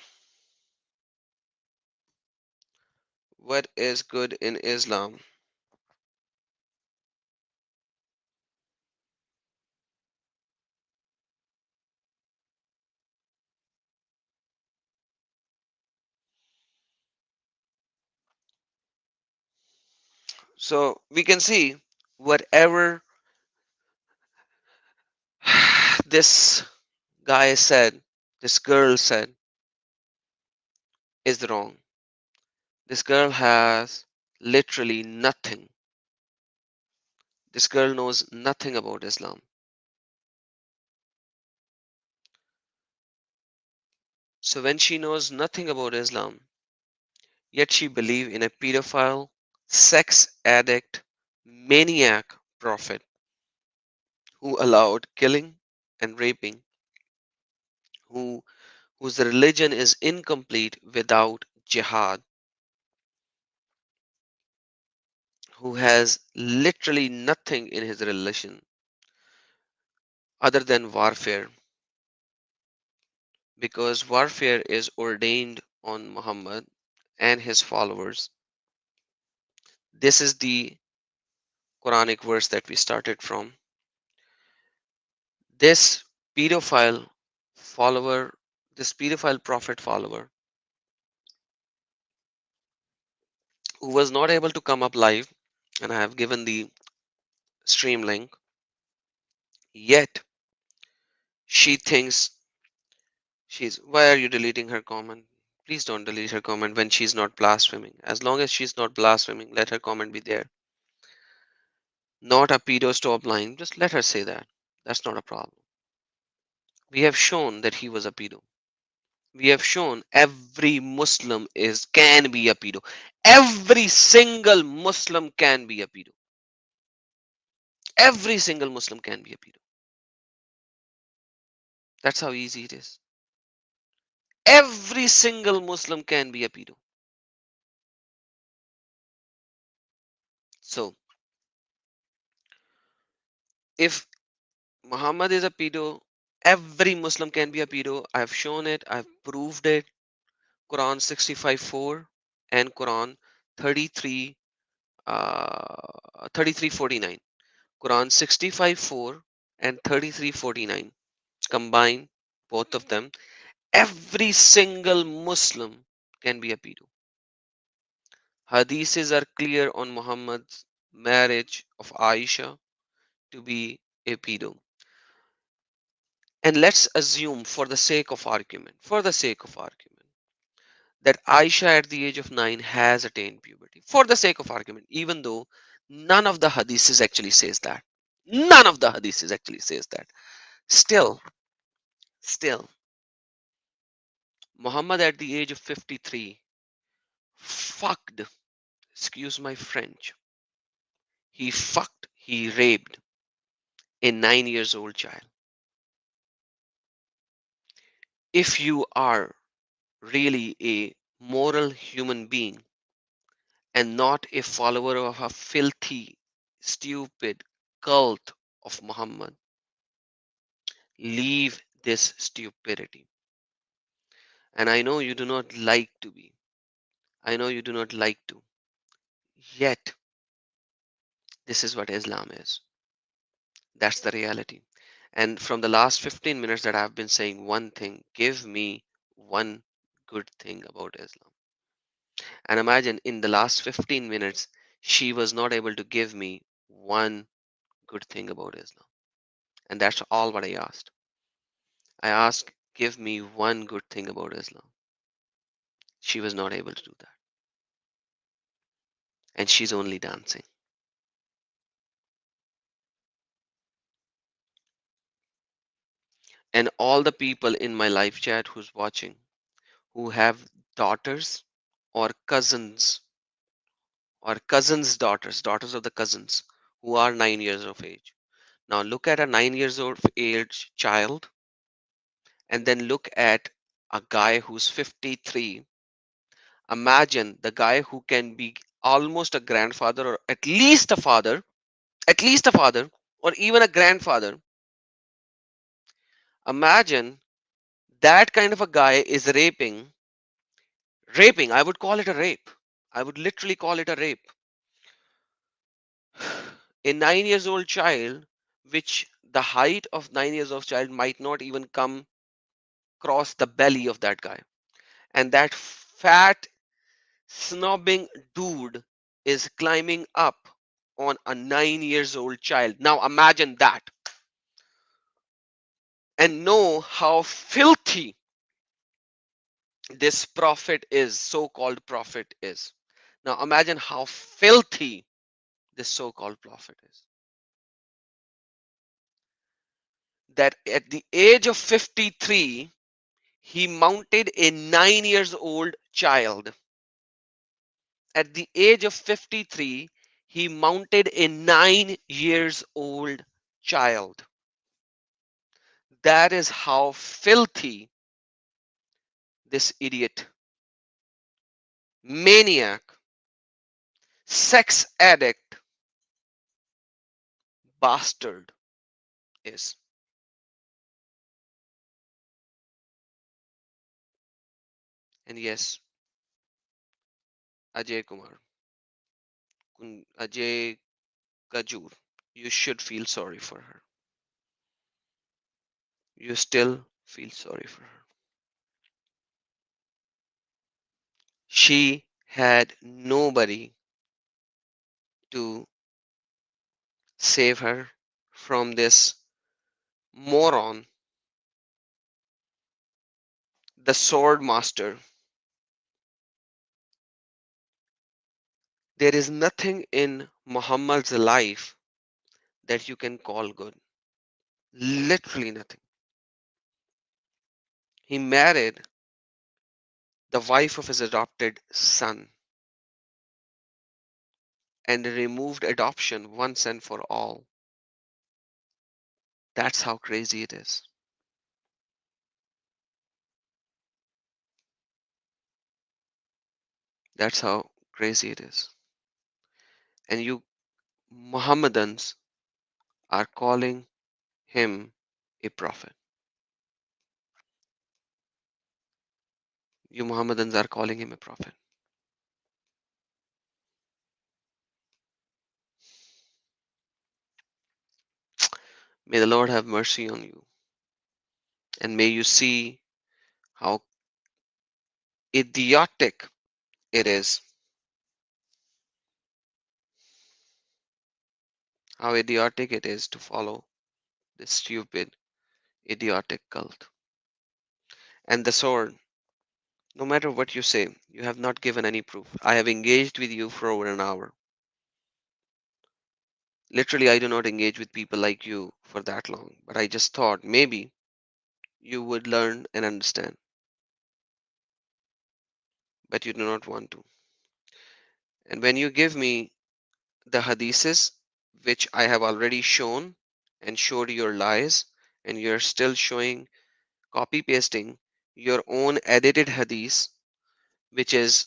What is good in Islam? So we can see whatever this guy said, this girl said, is wrong. This girl has literally nothing. This girl knows nothing about Islam. So when she knows nothing about Islam, yet she believes in a pedophile, sex addict, maniac prophet, who allowed killing and raping, who whose religion is incomplete without jihad, who has literally nothing in his religion other than warfare, because warfare is ordained on Muhammad and his followers. This is the Quranic verse that we started from. This pedophile follower, this pedophile prophet follower, who was not able to come up live, and I have given the stream link, yet she thinks she's. Why are you deleting her comment? Please don't delete her comment when she's not blaspheming. As long as she's not blaspheming, let her comment be there. Not a pedo stop line, just let her say that. That's not a problem. We have shown that he was a pedo. We have shown every Muslim is can be a pedo. Every single Muslim can be a pedo. Every single Muslim can be a pedo. That's how easy it is. Every single Muslim can be a pedo. So if Muhammad is a pedo, every Muslim can be a pedo. I've shown it, I've proved it. Quran 65:4 and Quran 33 33:49. Quran 65:4 and 33:49. Combine both of them. Every single Muslim can be a pedo. Hadiths are clear on Muhammad's marriage of Aisha to be a pedo. And let's assume for the sake of argument, that Aisha at the age of 9 has attained puberty. For the sake of argument, even though none of the hadiths actually says that. None of the hadiths actually says that. Still, still, Muhammad at the age of 53 fucked, excuse my French, he raped a 9 years old child. If you are really a moral human being and not a follower of a filthy, stupid cult of Muhammad, leave this stupidity. And I know you do not like to be. I know you do not like to. Yet, this is what Islam is. That's the reality. And from the last 15 minutes that I've been saying one thing, give me one good thing about Islam. And imagine in the last 15 minutes, she was not able to give me one good thing about Islam. And that's all what I asked. I asked, give me one good thing about Islam. She was not able to do that. And she's only dancing. And all the people in my live chat who's watching, who have daughters or cousins or cousins' daughters, daughters of the cousins who are 9 years of age. Now look at a 9 years old age child and then look at a guy who's 53. Imagine the guy who can be almost a grandfather or at least a father, or even a grandfather. Imagine that kind of a guy is raping. I would call it a rape. I would literally call it a rape. A 9 years old child, which the height of 9 years old child might not even come cross the belly of that guy. And that fat, snobbing dude is climbing up on a 9 years old child. Now imagine that. And know how filthy this prophet is, so-called prophet is. Now imagine how filthy this so-called prophet is. That at the age of 53, he mounted a 9 years old child. At the age of 53, he mounted a 9 years old child. That is how filthy this idiot, maniac, sex addict, bastard is. And yes, Ajay Kumar, Ajay Kajur, you should feel sorry for her. You still feel sorry for her. She had nobody to save her from this moron, the sword master. There is nothing in Muhammad's life that you can call good. Literally nothing. He married the wife of his adopted son and removed adoption once and for all. That's how crazy it is. That's how crazy it is. And you Muhammadans are calling him a prophet. You Muhammadans are calling him a prophet. May the Lord have mercy on you. And may you see how idiotic it is. How idiotic it is to follow this stupid, idiotic cult. And the sword, no matter what you say, you have not given any proof. I have engaged with you for over an hour. Literally, I do not engage with people like you for that long, but I just thought maybe you would learn and understand, but you do not want to. And when you give me the hadiths, which I have already shown and showed your lies, and you're still showing, copy pasting your own edited hadith, which is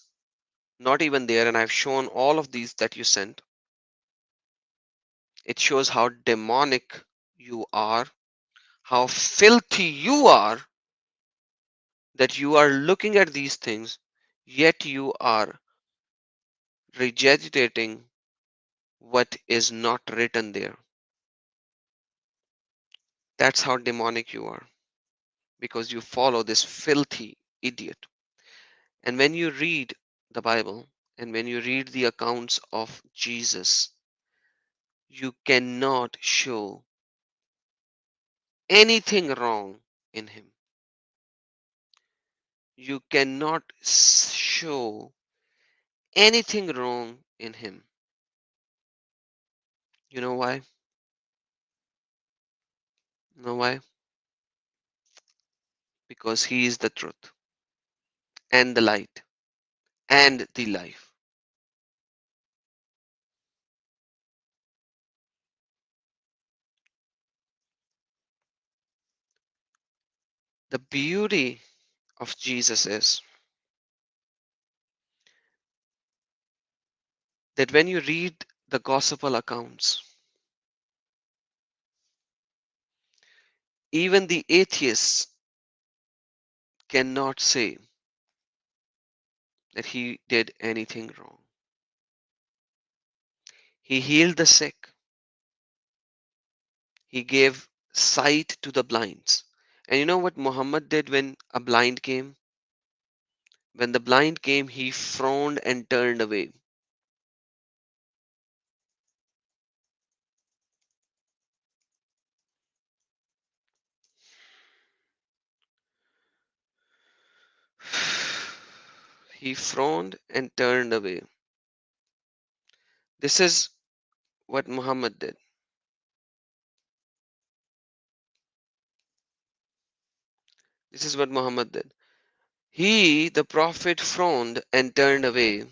not even there, and I've shown all of these that you sent. It shows how demonic you are, how filthy you are, that you are looking at these things, yet you are regurgitating what is not written there. That's how demonic you are, because you follow this filthy idiot. And when you read the Bible and when you read the accounts of Jesus, you cannot show anything wrong in him. You cannot show anything wrong in him. You know why? You know why? Because he is the truth and the light and the life. The beauty of Jesus is that when you read the gospel accounts, even the atheists cannot say that he did anything wrong. He healed the sick, he gave sight to the blinds. And you know what Muhammad did when a blind came? When the blind came, he frowned and turned away. He frowned and turned away. This is what Muhammad did. This is what Muhammad did. He, the Prophet, frowned and turned away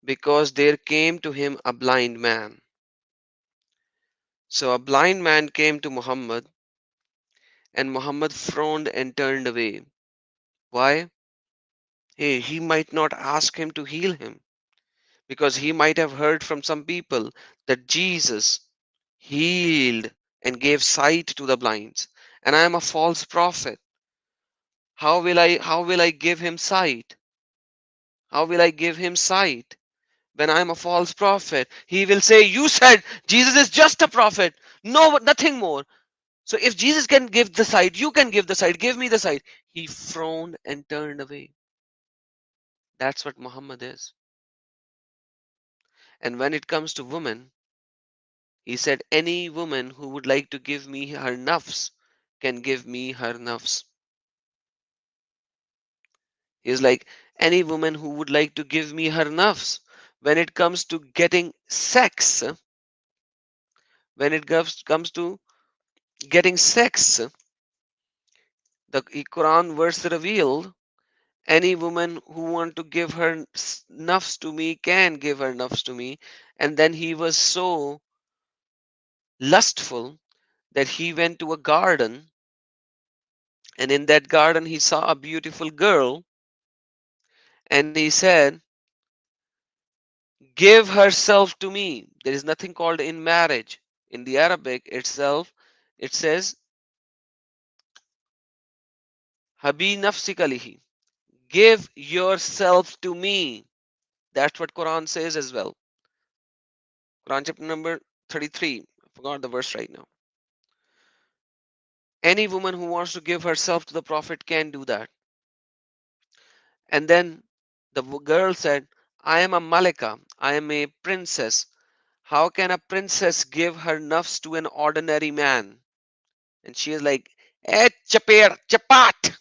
because there came to him a blind man. So a blind man came to Muhammad And Muhammad frowned and turned away. Why? Hey, he might not ask him to heal him, because he might have heard from some people that Jesus healed and gave sight to the blinds, and I am a false prophet. How will I give him sight? How will I give him sight when I am a false prophet? He will say, you said Jesus is just a prophet, no, nothing more. So if Jesus can give the sight, you can give the sight, give me the sight. He frowned and turned away. That's what Muhammad is. And when it comes to women, he said, any woman who would like to give me her nafs can give me her nafs. He's like, any woman who would like to give me her nafs. When it comes to getting sex, when it comes to getting sex, the Quran verse revealed, any woman who want to give her nafs to me can give her nafs to me. And then he was so lustful that he went to a garden, and in that garden he saw a beautiful girl, and he said, give herself to me. There is nothing called in marriage. In the Arabic itself, it says, Habi nafsikalihi. Give yourself to me. That's what Quran says as well. Quran chapter number 33. I forgot the verse right now. Any woman who wants to give herself to the Prophet can do that. And then the girl said, I am a Malika. I am a princess. How can a princess give her nafs to an ordinary man? And she is like, eh, chapir, chapat.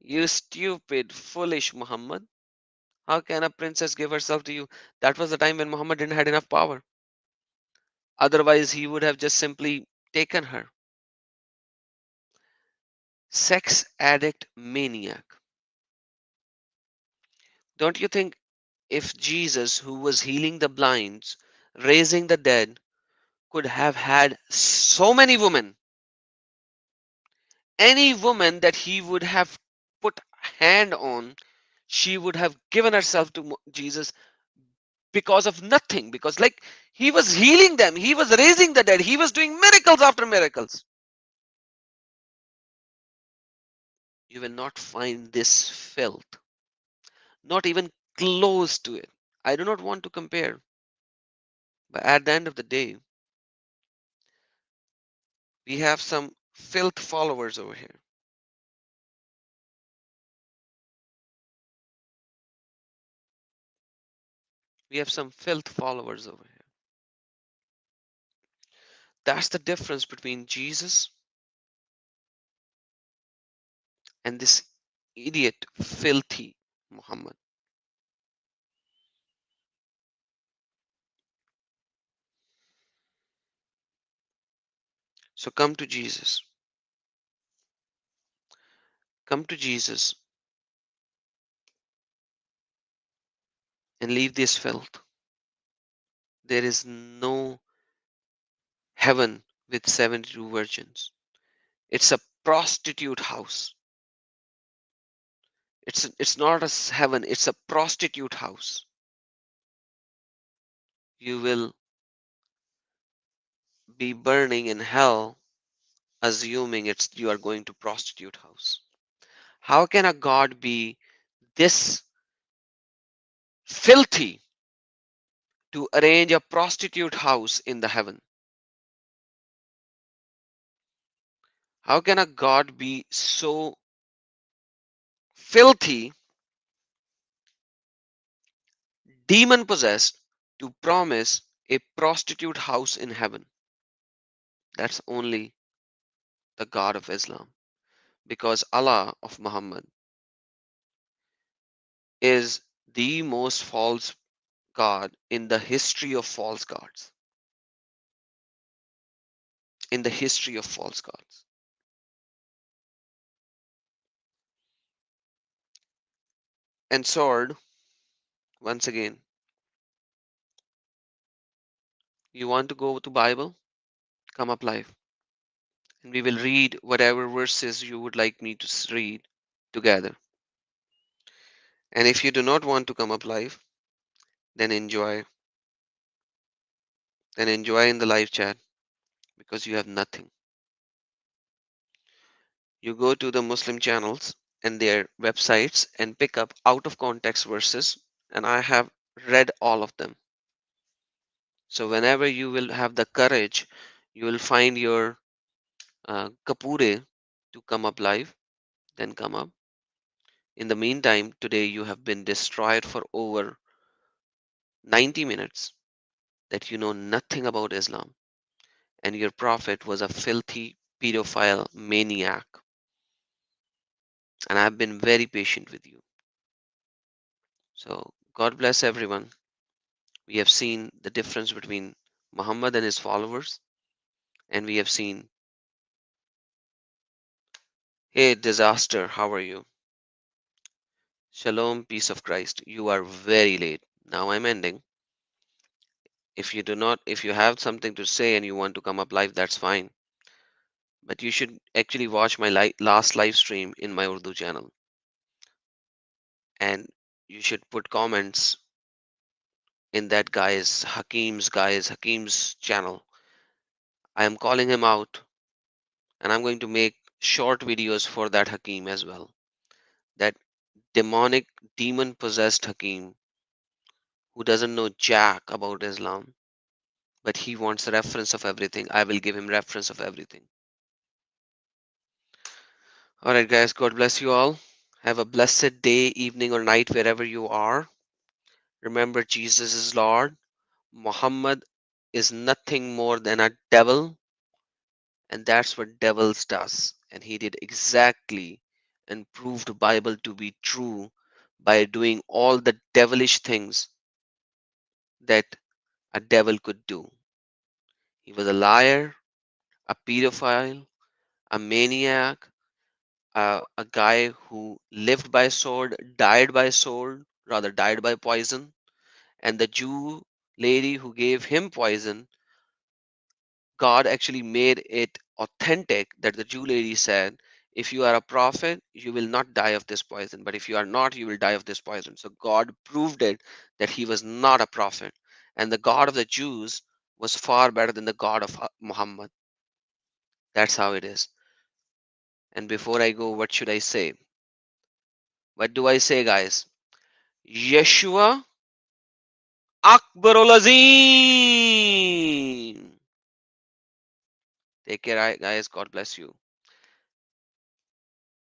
You stupid, foolish Muhammad. How can a princess give herself to you? That was the time when Muhammad didn't have enough power. Otherwise, he would have just simply taken her. Sex addict maniac. Don't you think if Jesus, who was healing the blinds, raising the dead, could have had so many women, any woman that he would have put hand on, she would have given herself to Jesus because of nothing, because like he was healing them, he was raising the dead, he was doing miracles after miracles. You will not find this filth, not even close to it. I do not want to compare, but at the end of the day, we have some filth followers over here. We have some filth followers over here. That's the difference between Jesus and this idiot, filthy Muhammad. So come to Jesus. Come to Jesus and leave this filth. There is no heaven with 72 virgins. It's a prostitute house. It's not a heaven, it's a prostitute house. You will be burning in hell assuming it's you are going to prostitute house. How can a God be this filthy to arrange a prostitute house in the heaven? How can a God be so filthy, demon possessed, to promise a prostitute house in heaven? That's only the God of Islam. Because Allah of Muhammad is the most false God in the history of false gods. In the history of false gods. And sword, once again, you want to go to Bible? Come up live and we will read whatever verses you would like me to read together. And if you do not want to come up live, then enjoy. Then enjoy in the live chat because you have nothing. You go to the Muslim channels and their websites and pick up out of context verses, and I have read all of them. So whenever you will have the courage, you will find your Kapure to come up live, then come up. In the meantime, today you have been destroyed for over 90 minutes that you know nothing about Islam, and your prophet was a filthy pedophile maniac. And I've been very patient with you. So God bless everyone. We have seen the difference between Muhammad and his followers, and we have seen, hey, disaster, how are you? Shalom, peace of Christ. You are very late. Now I'm ending. If you have something to say and you want to come up live, that's fine. But you should actually watch my last live stream in my Urdu channel. And you should put comments in that Hakim's channel. I am calling him out, and I'm going to make short videos for that Hakim as well. That demonic, demon possessed Hakim who doesn't know jack about Islam, but he wants reference of everything. I will give him reference of everything. All right, guys, God bless you all. Have a blessed day, evening, or night wherever you are. Remember, Jesus is Lord. Muhammad is nothing more than a devil, and that's what devils does. And he did exactly and proved Bible to be true by doing all the devilish things that a devil could do. He was a liar, a pedophile, a maniac, a guy who lived by sword, rather died by poison. And the Jew lady who gave him poison, God actually made it authentic that the Jew lady said, if you are a prophet, you will not die of this poison. But if you are not, you will die of this poison. So God proved it that he was not a prophet. And the God of the Jews was far better than the God of Muhammad. That's how it is. And before I go, what should I say? What do I say, guys? Yeshua Akbarul Azim. Take care, guys. God bless you.